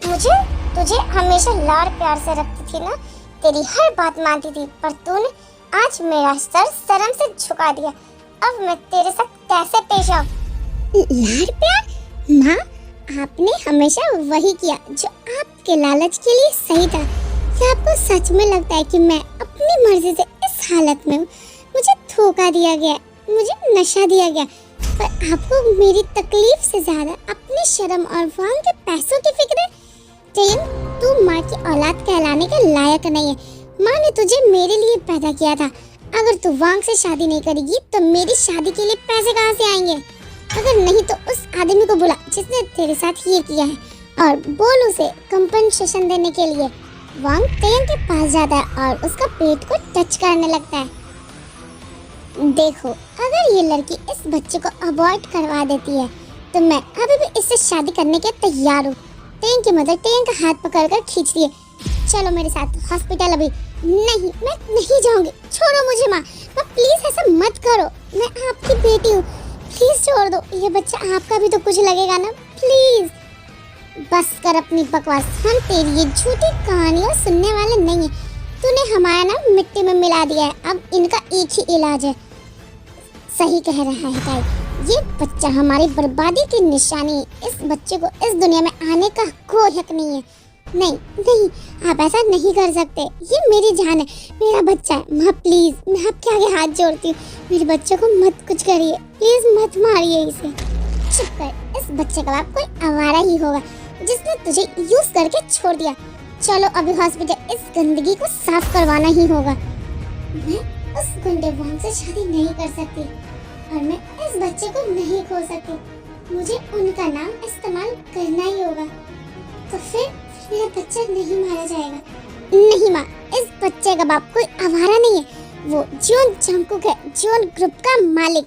मुझे तुझे हमेशा लाड़ प्यार से रखती थी ना, तेरी हर बात मानती थी, पर तूने आज मेरा सर शर्म से झुका दिया। अब मैं तेरे साथ कैसे पेश आऊं? लाड़ प्यार? माँ, आपने हमेशा वही किया जो आपके लालच के लिए सही था। क्या आपको सच में लगता है कि मैं अपनी मर्जी से इस हालत में हूँ? मुझे धोखा दिया गया, मुझे नशा दिया गया, पर आपको मेरी तकलीफ से ज्यादा अपनी शर्म और वहाँ के पैसों की फिक्र है। टयंग, तू माँ की औलाद कहलाने के लायक नहीं है। माँ ने तुझे मेरे लिए पैदा किया था। अगर तू वांग से शादी नहीं करेगी तो मेरी शादी के लिए पैसे कहाँ से आएंगे? अगर नहीं तो उस आदमी को बुला जिसने तेरे साथ ये किया है और बोल उसे कंपनसेशन देने के लिए। वांग तेयंग के पास जाता है और उसका पेट को टच करने लगता है। देखो, अगर ये लड़की इस बच्चे को अबॉर्ट करवा देती है तो मैं अभी भी इससे शादी करने के तैयार हूँ। तेयंग की मदर तेयंग का हाथ पकड़कर खींचती है। चलो मेरे साथ हॉस्पिटल अभी। नहीं, मैं नहीं जाऊंगी, छोड़ो मुझे माँ प्लीज ऐसा मत करो, मैं आपकी बेटी हूँ, प्लीज छोड़ दो, ये बच्चा आपका भी तो कुछ लगेगा ना, प्लीज। बस कर अपनी बकवास, हम तेरी ये झूठी कहानियाँ सुनने वाले नहीं है। तूने हमारा नाम मिट्टी में मिला दिया है, अब इनका एक ही इलाज है। सही कह रहा है ताई, ये बच्चा हमारी बर्बादी की निशानी है। इस बच्चे को इस दुनिया में आने का कोई हक नहीं है। नहीं नहीं, आप ऐसा नहीं कर सकते, ये मेरी जान है, मेरा बच्चा है। माँ प्लीज, मैं आपके आगे हाथ जोड़ती हूँ, मेरे बच्चे को मत कुछ करिए, प्लीज मत मारिए इसे। चुप कर, इस बच्चे का बाप कोई आवारा ही होगा जिसने तुझे यूज करके छोड़ दिया। चलो अभी हॉस्पिटल, इस गंदगी को साफ करवाना ही होगा। मैं उस गुंडे वांग से शादी नहीं कर सकती और मैं इस बच्चे को नहीं खो सकती। मुझे उनका नाम इस्तेमाल करना ही होगा, तो फिर मेरा बच्चा नहीं मारा जाएगा। नहीं माँ, इस बच्चे का बाप कोई आवारा नहीं है, वो जॉन जंगकुक है, जॉन ग्रुप का मालिक।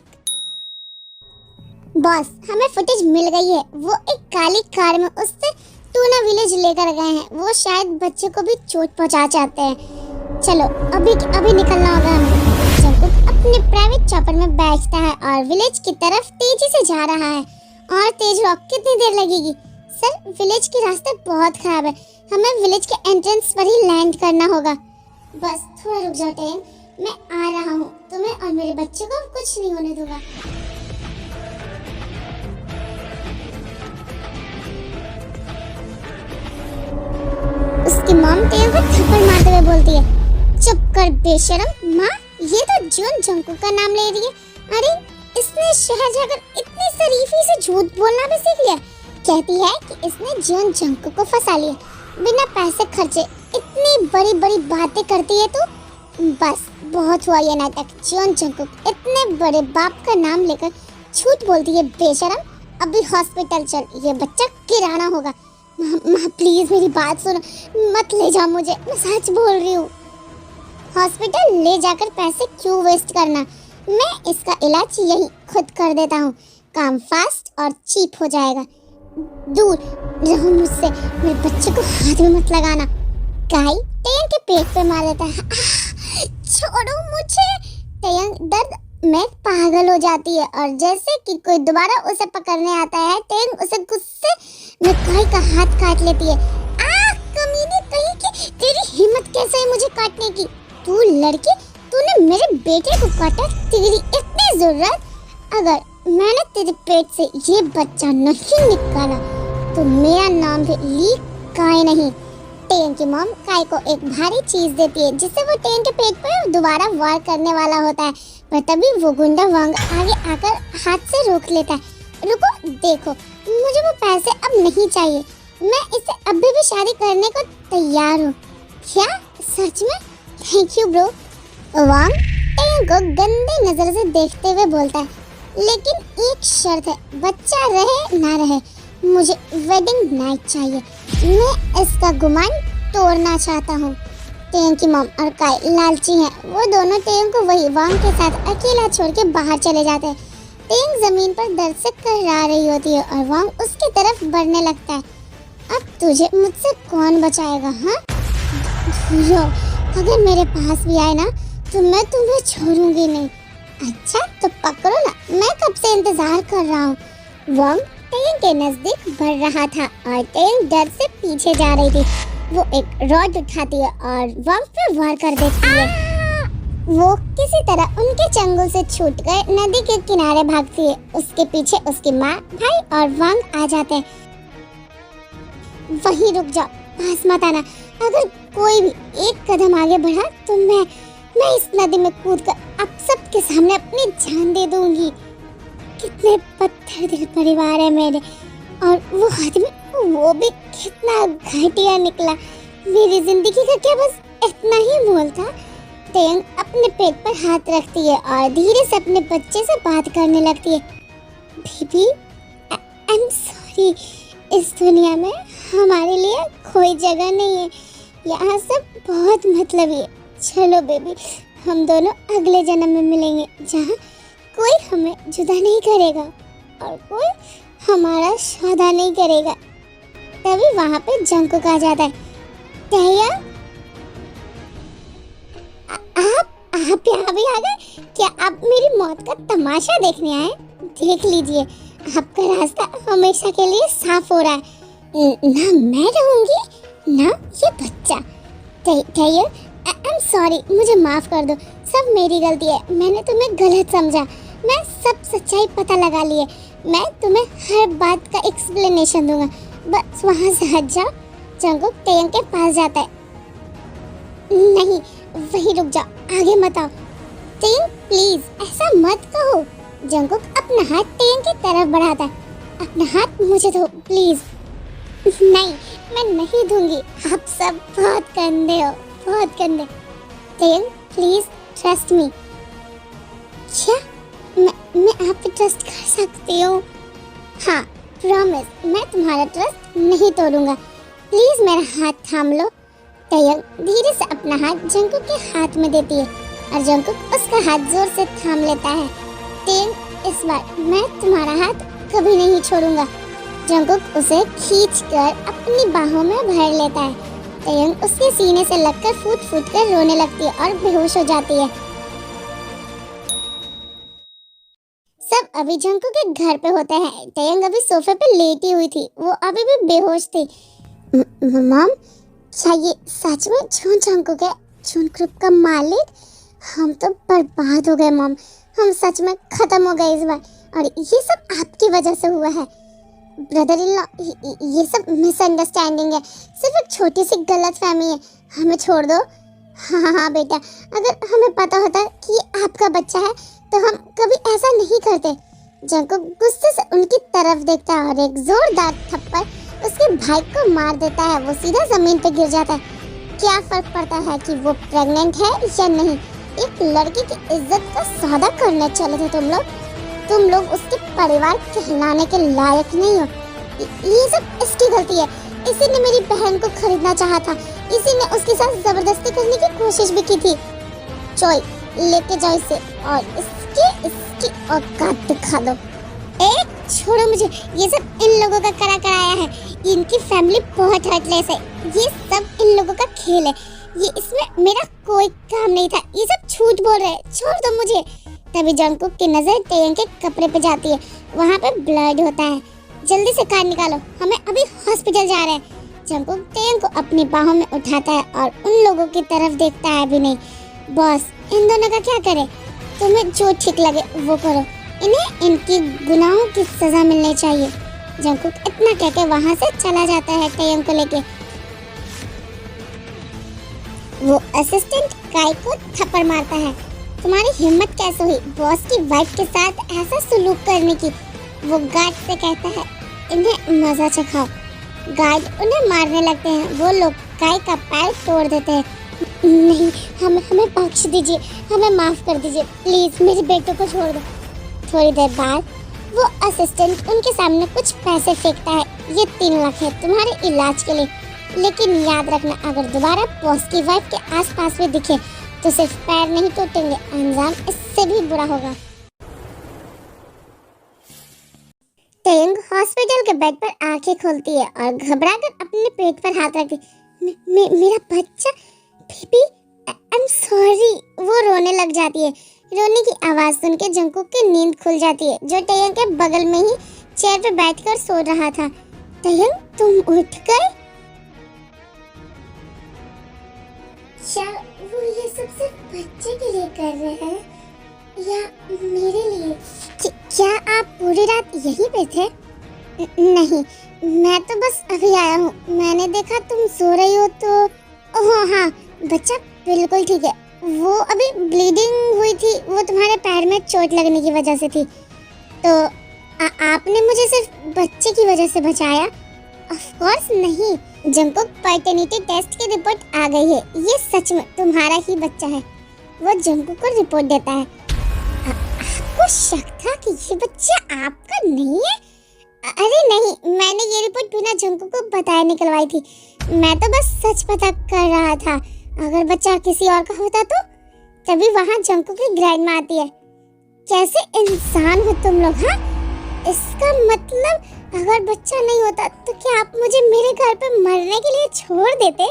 बॉस, हमें फुटेज मिल गई है, वो एक काली कार में उससे टूना विलेज लेकर गए हैं। वो शायद बच्चे को भी चोट पहुंचा चाहते हैं। चलो अभी अभी निकलना होगा हमें। जंगकुक अपने प्राइवेट चॉपर में बैठता है और विलेज की तरफ तेजी से जा रहा है। और तेज रॉक, कितनी देर लगेगी? सर, विलेज के रास्ते बहुत खराब है, हमें विलेज के एंट्रेंस पर ही लैंड करना होगा। बस थोड़ा रुक जाओ टेन, मैं आ रहा हूँ, तुम्हें और मेरे बच्चे को कुछ नहीं होने दूंगा। उसकी मॉम टेन को थप्पड़ मारते हुए बोलती है, चुप कर बेशरम। माँ, ये तो जॉन जंगकुक का नाम ले रही है। अरे, इसने शहर जाकर इतनी शरीफी से झूठ बोलना भी सीख लिया। कहती है कि इसने जॉन जंगकुक को फंसा लिया, बिना पैसे खर्चे इतनी बड़ी बड़ी बातें करती है तू। बस बहुत हुआ ये नाटक। जॉन जंगकुक इतने बड़े बाप का नाम लेकर झूठ बोलती है बेशरम। अभी हॉस्पिटल चल, ये बच्चा किराना होगा। माँ प्लीज मेरी बात सुनो, मत ले जाओ मुझे, मैं सच बोल रही हूँ। हॉस्पिटल ले जाकर पैसे क्यों वेस्ट करना, मैं इसका इलाज यही खुद कर देता हूँ, काम फास्ट और चीप हो जाएगा। दूर रहो मुझसे, मेरे बच्चे को हाथ में मत लगाना। काई टेयंग के पेट पे मार देता है। छोड़ो मुझे। टेयंग दर्द में पागल हो जाती है और जैसे कि कोई दोबारा उसे पकड़ने आता है, टेयंग उसे गुस्से में काई का हाथ काट लेती है। कमीने कहीं की, तेरी हिम्मत कैसे है मुझे काटने की? तू लड़की, तूने मेरे बेटे को काटा, तेरी इतनी जरूरत? अगर मैंने तेरे पेट से ये बच्चा नहीं निकाला तो मेरा नाम भी ली काई नहीं। टेन की मॉम काई को एक भारी चीज देती है जिससे वो टेन के पेट पर दोबारा वार करने वाला होता है, पर तभी वो गुंडा वांग आगे आकर हाथ से रोक लेता है। रुको, देखो, मुझे वो पैसे अब नहीं चाहिए, मैं इससे अभी भी शादी करने को तैयार हूँ। क्या सच में? Thank you bro. Wang ten को गंदे नजर से देखते हुए बोलता है, लेकिन एक शर्त है, बच्चा रहे ना रहे, मुझे वेडिंग नाइट चाहिए। मैं इसका गुमान तोड़ना चाहता हूँ। टेन की मॉम और काई लालची हैं, वो दोनों टेन को वही वांग के साथ अकेला छोड़ के बाहर चले जाते हैं। टेन जमीन पर दर्द से कररा रही होती है और वांग उसकी तरफ बढ़ने लगता है। अब तुझे मुझसे कौन बचाएगा? हाँ धुरो, अगर मेरे पास भी आए ना तो मैं तुम्हें छोड़ूंगी नहीं। अच्छा तो पकड़ो ना, मैं कब से इंतजार कर रहा हूँ। वांग टेन के नजदीक बढ़ रहा था और टेन डर से पीछे जा रही थी। वो एक रॉड उठाती है और वांग पे वार कर देती है। वो किसी तरह उनके चंगुल से छूटकर नदी के किनारे भागती है। उसके पीछे उसकी माँ, भाई और वांग आ जाते हैं। वहीं रुक जाओ, पास मत आना। अगर कोई भी एक कदम आगे बढ़ा तो मैं इस नदी में कूदकर आप सबके सामने अपनी जान दे दूंगी। कितने पत्थर दिल परिवार है मेरे, और वो आदमी, वो भी कितना घटिया निकला। मेरी जिंदगी का क्या बस इतना ही मोल था? टेयंग अपने पेट पर हाथ रखती है और धीरे से अपने बच्चे से बात करने लगती है। बेबी, आई एम सॉरी, इस दुनिया में हमारे लिए कोई जगह नहीं है, यहाँ सब बहुत मतलबी है। चलो बेबी, हम दोनों अगले जन्म में मिलेंगे जहाँ कोई हमें जुदा नहीं करेगा और कोई हमारा सौदा नहीं करेगा। तभी वहाँ पे जंकुक आ जाता है। टैया, आप यहाँ भी आ गए? क्या आप मेरी मौत का तमाशा देखने आए? देख लीजिए, आपका रास्ता हमेशा के लिए साफ हो रहा है। ना मैं रहूंगी ना ये बच्चा। टैया, आई एम सॉरी, मुझे माफ कर दो, सब मेरी गलती है। मैंने तुम्हें गलत समझा, मैं सब सच्चाई पता लगा ली है। मैं तुम्हें हर बात का एक्सप्लेनेशन दूंगा, बस वहाँ से हट जाओ। जंकुक टैयंग के पास जाता है। नहीं, वहीं रुक जाओ, आगे मत आओ। टैयंग प्लीज ऐसा मत कहो। जंकुक अपना हाथ टैयंग की तरफ बढ़ाता है। अपना हाथ मुझे दो प्लीज। नहीं, मैं नहीं दूंगी, आप सब बहुत गंदे हो, बहुत गंदे। टैयंग प्लीज ट्रस्ट मी। क्या मैं आप पे ट्रस्ट कर सकती हूँ? हाँ, प्रॉमिस, मैं तुम्हारा ट्रस्ट नहीं तोड़ूंगा। प्लीज मेरा हाथ थाम लो। टैयंग धीरे से अपना हाथ जंकुक के हाथ में देती है और जंकुक उसका हाथ जोर से थाम लेता है। टैयंग, इस बार मैं तुम्हारा हाथ कभी नहीं छोड़ूंगा। जंकुक उसे खींचकर अपनी बाहों में भर लेता है। टैयंग उसके सीने से लगकर फूट फूट कर रोने लगती है और बेहोश हो जाती है। सब अभी जंकुक के घर पे होते हैं। टैयंग अभी सोफे पे लेटी हुई थी, वो अभी भी बेहोश थी। मॉम, क्या ये सच में जून जंकुक है, जून ग्रुप का मालिक? हम तो बर्बाद हो गए मॉम, हम सच में खत्म हो गए इस बार, और ये सब आपकी वजह से हुआ है। ब्रदर इन लॉ, ये सब मिसअंडरस्टैंडिंग है, सिर्फ एक छोटी सी गलतफहमी है, हमें छोड़ दो। हाँ बेटा, अगर हमें पता होता कि ये आपका बच्चा है तो हम कभी ऐसा नहीं करते। जंकुक गुस्से से उनकी तरफ देखता है और एक जोरदार थप्पड़ उसके भाई को मार देता है। वो सीधा जमीन पे गिर जाता है। क्या फर्क पड़ता है कि वो प्रेग्नेंट है या नहीं? एक लड़की की इज्जत का सौदा करने चले थे तुम लोग उसके परिवार कहलाने के लायक नहीं हो। ये सब इसकी गलती है, इसी ने मेरी बहन को खरीदना चाहा था, इसी ने उसके साथ जबरदस्ती करने की कोशिश भी की थी। चोई, लेके जाओ इसे और इसकी औकात दिखा दो। छोड़ो मुझे, ये सब इन लोगों का करा कराया है, इनकी फैमिली बहुत हर्टलेस है, ये सब इन लोगों का खेल है, ये इसमें मेरा कोई काम नहीं था, ये सब झूठ बोल रहे हैं, छोड़ दो मुझे। तभी जंकुक की नजर टैयंग के कपड़े पे जाती है, वहाँ पे ब्लड होता है। जल्दी से कार निकालो, हमें अभी हॉस्पिटल जा रहे हैं। जंकुक टैयंग को अपनी बाहों में उठाता है और उन लोगों की तरफ देखता है भी नहीं। बॉस, इन दोनों का क्या करे? तुम्हें जो ठीक लगे वो करो, इन्हें इनकी गुनाहों की सजा मिलनी चाहिए। जंकुक इतना कहकर वहाँ से चला जाता है टैयंग को लेके। वो असिस्टेंट काई को थप्पड़ मारता है। तुम्हारी हिम्मत कैसे हुई बॉस की वाइफ के साथ ऐसा सलूक करने की? वो गार्ड से कहता है, इन्हें मजा चखाओ। गार्ड उन्हें मारने लगते हैं। वो लोग काई का पैर तोड़ देते हैं। नहीं, हमें बख्श दीजिए, हमें माफ कर दीजिए, प्लीज मेरे बेटों को छोड़ दो। थोड़ी देर बाद वो असिस्टेंट उनके सामने कुछ पैसे फेंकता है। ये 3 लाख है तुम्हारे इलाज के लिए, लेकिन याद रखना, अगर दोबारा बॉस की वाइफ के आसपास में दिखे तो सिर्फ पैर नहीं टूटेंगे, अंजाम इससे भी बुरा होगा। टैयंग हॉस्पिटल के बेड पर आंखें खोलती है और घबराकर अपने पेट पर हाथ रखती। मेरा बच्चा, बेबी, आई एम सॉरी। वो रोने लग जाती है। रोने की आवाज सुन के जंकुक की नींद खुल जाती है, जो टैयंग के बगल में ही चेयर पे बैठकर सो रहा था। टैयंग, तुम उठ गए? क्या वो ये सब सिर्फ बच्चे के लिए कर रहे हैं या मेरे लिए? क्या आप पूरी रात यहीं पे थे? नहीं, मैं तो बस अभी आया हूँ। मैंने देखा तुम सो रही हो तो। ओह हाँ, बच्चा बिल्कुल ठीक है। वो अभी ब्लीडिंग हुई थी, वो तुम्हारे पैर में चोट लगने की वजह से थी। तो आपने मुझे सिर्फ बच्चे की वजह से बचाया? ऑफ कोर्स नहीं, जंकुक, पैटर्निटी टेस्ट की रिपोर्ट आ गई है, ये सच में तुम्हारा ही बच्चा है। वो जंगकुक को रिपोर्ट देता है। आपको शक था कि ये बच्चा आपका नहीं है? अरे नहीं, मैंने ये रिपोर्ट बिना जंगकुक को बताए निकलवाई थी। मैं तो बस सच पता कर रहा था। अगर बच्चा किसी और का होता तो? तभी वहाँ जंगकुक की ग्रैंडमा आती है। कैसे इंसान हो तुम लोग, हाँ? इसका मतलब अगर बच्चा नहीं होता तो क्या आप मुझे मेरे घर पे मरने के लिए छोड़ देते?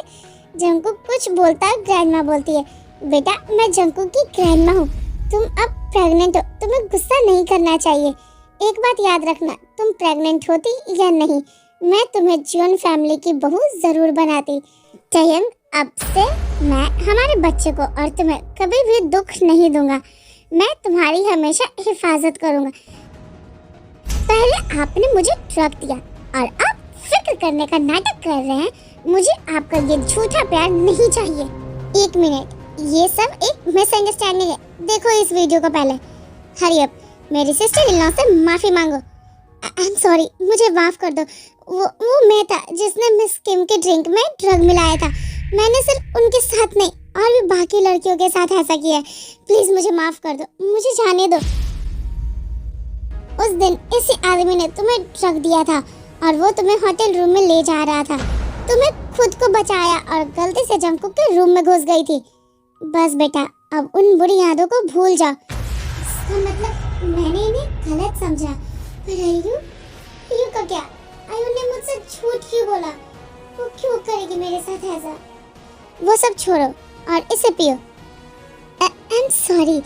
जंगकुक कुछ बोलता है, ग्रैंडमा बोलती है, बेटा मैं जंगकुक की ग्रैंडमा हूँ, तुम अब प्रेग्नेंट हो, तुम्हें गुस्सा नहीं करना चाहिए। एक बात याद रखना, तुम प्रेग्नेंट होती या नहीं, मैं तुम्हें जॉन फैमिली की बहू जरूर बनाती। टयंग, अब से मैं हमारे बच्चे को और तुम्हें कभी भी दुख नहीं दूंगा। मैं तुम्हारी हमेशा हिफाजत करूंगा। पहले आपने मुझे ट्रक दिया और अब फिक्र करने का नाटक कर रहे हैं। मुझे आपका ये झूठा प्यार नहीं चाहिए। एक मिनट, ये सब एक मिसअंडरस्टैंडिंग है। देखो इस वीडियो को पहले। हरी अप, मेरी सिस्टर इन लॉ से माफी मांगो। आई एम सॉरी, मुझे माफ कर दो। वो मैं था जिसने मिस किम के ड्रिंक में ड्रग मिलाया था। मैंने सिर्फ उनके साथ नहीं और भी बाकी लड़कियों के साथ ऐसा किया है। प्लीज मुझे माफ कर दो, मुझे जाने दो। उस दिन इसी आदमी ने तुम्हें ड्रग दिया था और वो तुम्हें होटल रूम में ले जा रहा था। तुम्हें खुद को बचाया और गलती से जंगकुक के रूम में घुस गई थी। बस बेटा, अब उन बुरी यादों को भूल जाओ। इसका मतलब मैंने इन्हें गलत समझा। पर आयु का क्या? आयु ने मुझसे झूठ क्यों बोला? वो क्यों करेगी मेरे साथ ऐसा? वो सब छोड़ो और इसे पियो। आई एम सॉरी,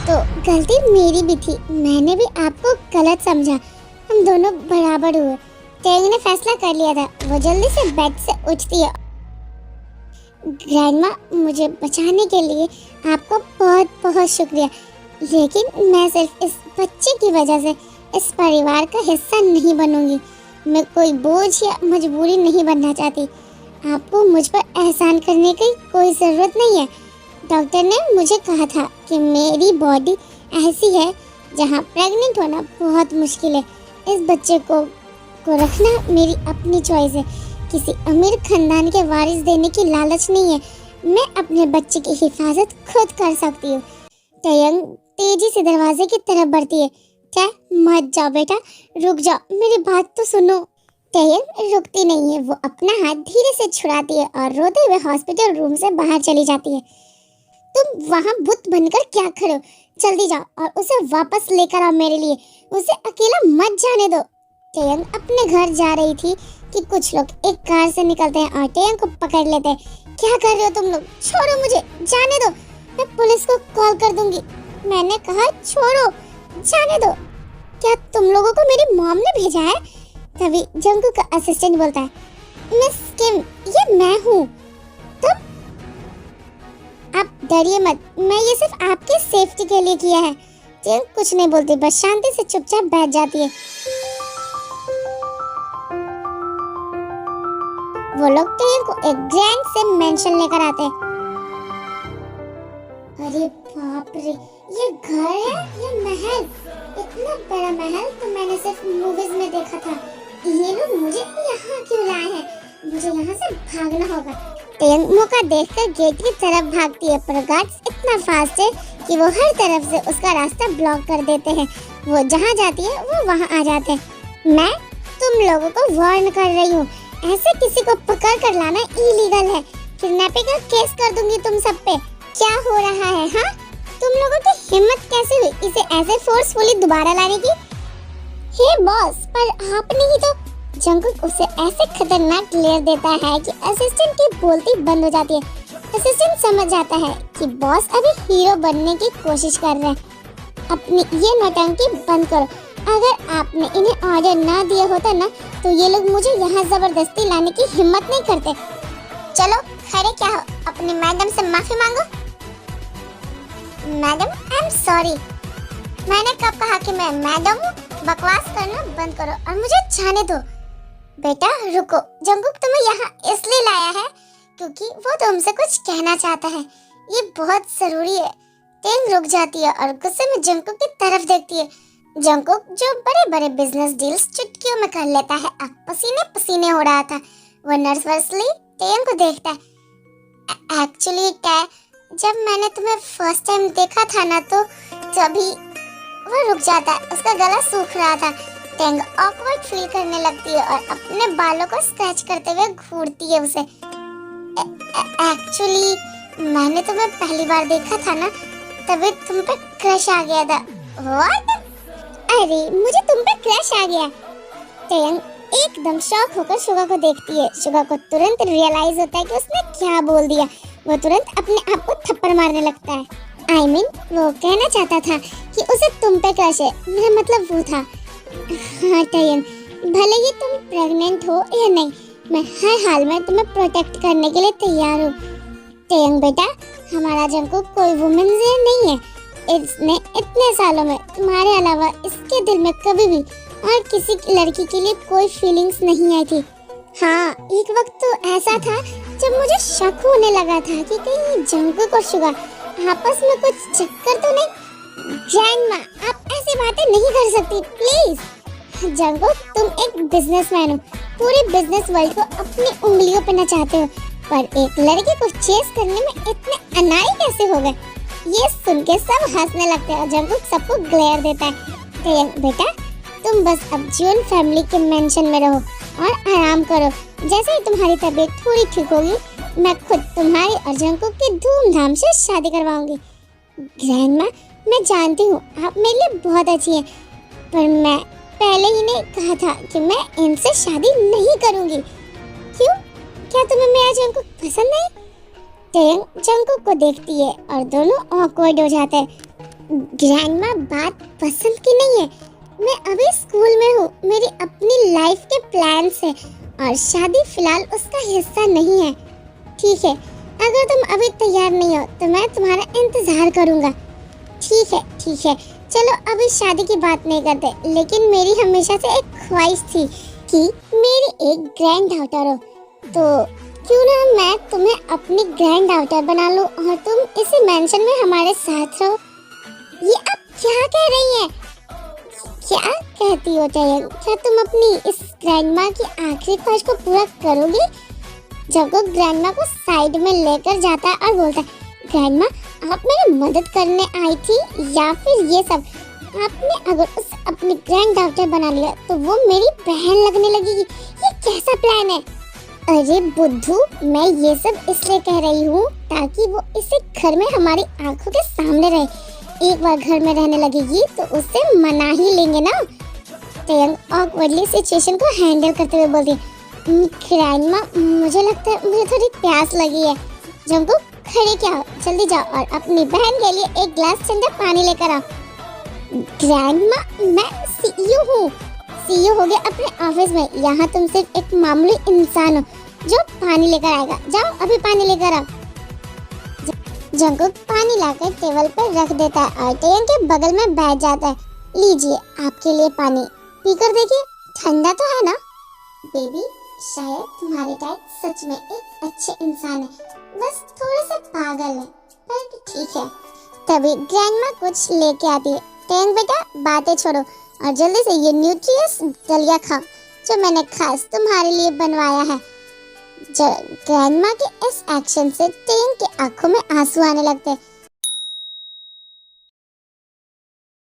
तो गलती मेरी भी थी। मैंने भी आपको गलत समझा। हम दोनों बराबर हुए। टैंग ने फैसला कर लिया था। वो जल्दी से बेड से उठती है। ग्रैंडमा, मुझे बचाने के लिए आपको बहुत बहुत शुक्रिया, लेकिन मैं सिर्फ इस बच्चे की वजह से इस परिवार का हिस्सा नहीं बनूंगी। मैं कोई बोझ या मजबूरी नहीं बनना चाहती। आपको मुझ पर एहसान करने की कोई ज़रूरत नहीं है। डॉक्टर ने मुझे कहा था कि मेरी बॉडी ऐसी है जहां प्रेग्नेंट होना बहुत मुश्किल है। इस बच्चे को रखना मेरी अपनी चॉइस है। किसी अमीर खानदान के वारिस देने की लालच नहीं है। मैं अपने बच्चे की हिफाजत खुद कर सकती हूँ। टयंग तेजी से दरवाजे की तरफ बढ़ती है। क्या? मत जाओ बेटा, रुक जाओ, मेरी बात तो सुनो। टयंग रुकती नहीं है। वो अपना हाथ धीरे से छुड़ाती है और रोते हुए हॉस्पिटल रूम से बाहर चली जाती है। तुम वहाँ बुत बनकर क्या खड़े हो? जल्दी जाओ और उसे वापस लेकर आओ मेरे लिए। उसे अकेला मत जाने दो। टयंग अपने घर जा रही थी कि कुछ लोग एक कार से निकलते हैं और टयंग को पकड़ लेते हैं। क्या कर रहे हो तुम लोग? छोड़ो मुझे, जाने दो, मैं पुलिस को कॉल कर दूंगी। मैंने कहा छोड़ो, जाने दो। क्या तुम लोगों को मेरी मॉम ने भेजा है? तभी जंगकुक का असिस्टेंट बोलता है, मिस किम, ये मैं हूँ। तुम? आप डरिए मत, मैं ये सिर्फ आपके सेफ्टी के लिए किया है। टयंग कुछ नहीं बोलती, बस शांति से चुपचाप बैठ जाती है। वो लोग टयंग को एक ग्रैंड से मेंशन लेकर आते हैं। अरे बाप रे, ये घर है, ये महल। इतना बड़ा महल तो मैंने सिर्फ मूवीज में देखा था। ये लोग मुझे यहाँ क्यों लाए हैं? मुझे यहाँ से भागना होगा। टयंग मौका देखकर गेट की तरफ भागती है, पर गार्ड्स इतना फास्ट है कि वो हर तरफ से उसका रास्ता ब्लॉक कर देते हैं। वो जहाँ जाती है वो वहाँ आ जाते हैं। मैं तुम लोगों को वार्न कर रही हूँ, ऐसे किसी को पकड़ कर लाना इलीगल है। किडनैपिंग का केस कर दूंगी तुम सब पे। क्या हो रहा है? हाँ, तुम लोगों की हिम्मत कैसे हुई इसे ऐसे फोर्सफुली दोबारा लाने की? हे बॉस, पर आपने ही तो। जंगकुक उसे ऐसे खतरनाक ग्लेयर देता है कि असिस्टेंट की बोलती बंद हो जाती है। असिस्टेंट समझ जाता है कि बॉस अभी हीरो बनने की कोशिश कर रहे हैं। अपनी ये नौटंकी बंद करो। अगर आपने इन्हें ऑर्डर ना दिया होता ना, तो ये लोग मुझे यहाँ जबरदस्ती लाने की हिम्मत नहीं करते। चलो खड़े क्या हो, अपनी मैडम से माफी मांगो। Madam, I am sorry. मैंने कब कहा कि मैं मैडम हूँ? बकवास करना बंद करो और मुझे जाने दो। बेटा रुको, जंगकुक तुम्हें यहाँ इसलिए लाया है क्योंकि वो तुमसे कुछ कहना चाहता है। ये बहुत जरूरी है। टयंग रुक जाती है और गुस्से में जंगकुक की तरफ देखती है। जंगकुक जो बड़े बड़े बिजनेस डील्स चुटकियों में कर लेता है, अब पसीने पसीने हो रहा था। वो नर्वसली टयंग को देखता है। एक्चुअली जब मैंने तुम्हें फर्स्ट टाइम देखा था ना तो तभी वो रुक जाता है, उसका गला सूख रहा था। टेंग ऑकवर्ड फील करने लगती है और अपने बालों को स्क्रैच करते हुए घूरती है उसे। एक्चुअली मैंने तुम्हें पहली बार देखा था ना तभी तुम पे क्रश आ गया था। व्हाट? अरे मुझे तुम पे क्रश आ गया। टेंग एकदम शॉक होकर शुगा को देखती है। शुगा को तुरंत रियलाइज होता है कि उसने क्या बोल दिया। वो तुरंत अपने आप को थप्पड़ मारने लगता है। I mean, वो कहना चाहता था कि उसे तुम पे क्रश है, मेरा मतलब वो था। हाँ टेयंग, भले ही तुम प्रेग्नेंट हो या नहीं, मैं हर हाल में तुम्हें प्रोटेक्ट करने के लिए तैयार हूँ। टेयंग बेटा, हमारा जंगकुक कोई वुमेन नहीं है। इसने इतने सालों में तुम्हारे अलावा इसके दिल में कभी भी और किसी लड़की के लिए कोई फीलिंग्स नहीं आई थी। हाँ, एक वक्त तो ऐसा था जब मुझे शक होने लगा था कि कहीं जंगकुक और शुगा आपस में कुछ चक्कर तो नहीं। ग्रैंडमा, आप ऐसी बातें नहीं कर सकती, प्लीज। जंगकुक, तुम एक बिजनेसमैन हो, पूरे बिजनेस वर्ल्ड को अपनी उंगलियों पे नचाते हो, पर एक लड़की को चेस करने में इतने अनाड़ी कैसे हो गए? ये सुन के सब हंसने लगते हैं। जंगकुक सबको ग्लेयर देता है। टेयंग बेटा, तुम बस अब जून फैमिली के मेंशन में रहो और आराम करो। जैसे ही तुम्हारी तबीयत थोड़ी ठीक होगी, मैं खुद तुम्हारी और जंगकुक की धूमधाम से शादी करवाऊंगी। ग्रैंडमा, मैं जानती हूँ आप मेरे लिए बहुत अच्छी हैं, पर मैं पहले ही ने कहा था कि मैं इनसे शादी नहीं करूंगी। क्यों? क्या तुम्हें मेरा जंगकुक पसंद नहीं? टेयंग जंगकुक को देखती है और दोनों ऑकवर्ड हो जाते हैं। ग्रैंडमा, बात पसंद की नहीं है, मैं अभी स्कूल में हूँ, मेरी अपनी लाइफ के प्लान्स हैं और शादी फिलहाल उसका हिस्सा नहीं है। ठीक है, अगर तुम अभी तैयार नहीं हो तो मैं तुम्हारा इंतजार करूंगा। ठीक है, चलो अभी शादी की बात नहीं करते, लेकिन मेरी हमेशा से एक ख्वाहिश थी कि मेरी एक ग्रैंड डॉटर हो, तो क्यों ना मैं तुम्हें अपनी ग्रैंड डॉटर बना लूं और तुम इसी मेंशन में हमारे साथ रहो। ये आप क्या कह रही हैं? क्या कहती हो टेयंग? क्या तुम अपनी इस ग्रैंडमा की आखिरी ख्वाहिश को पूरा करोगी? जब वो ग्रैंडमा को साइड में लेकर जाता है और बोलता है, ग्रैंडमा, आप मेरी मदद करने आई थी या फिर ये सब? आपने अगर उसे अपनी ग्रैंड डॉटर बना लिया तो वो मेरी बहन लगने लगेगी। ये कैसा प्लान है? अरे बुद्धू, मैं ये सब इसलिए कह रही हूँ ताकि वो इसे घर में हमारी आंखों के सामने रहे। एक बार घर में रहने लगेगी तो उसे मना ही लेंगे ना। टेयंग ऑकवर्डली सिचुएशन को हैंडल करते हुए बोलती है, ग्रैंडमा, मुझे लगता है मुझे थोड़ी प्यास लगी है। जंगकुक, खड़े क्या हो, जल्दी जाओ और अपनी बहन के लिए एक गिलास ठंडा पानी लेकर आओ। ग्रैंडमा, मैं सीईओ हूँ, सीईओ हो गया अपने ऑफिस में, यहाँ तुम सिर्फ एक मामूली इंसान हो जो पानी लेकर आएगा। जाओ अभी पानी लेकर आओ। जंगकुक पानी लाकर टेबल पर रख देता है और टेयंग के बगल में बैठ जाता है। लीजिए आपके लिए पानी, पीकर देखिए, ठंडा तो है ना? बेबी, शायद तुम्हारे डैड सच में एक अच्छे इंसान है, बस थोड़ा सा पागल है, पर ठीक है। तभी ग्रैंडमा कुछ लेके आती है। टेयंग बेटा, बातें छोड़ो और जल्दी से ये न्यूट्रियस दलिया खाओ जो मैंने खास तुम्हारे लिए बनवाया है। ग्रैंडमा के इस एक्शन से टेयंग की आंखों में आंसू आने लगते हैं।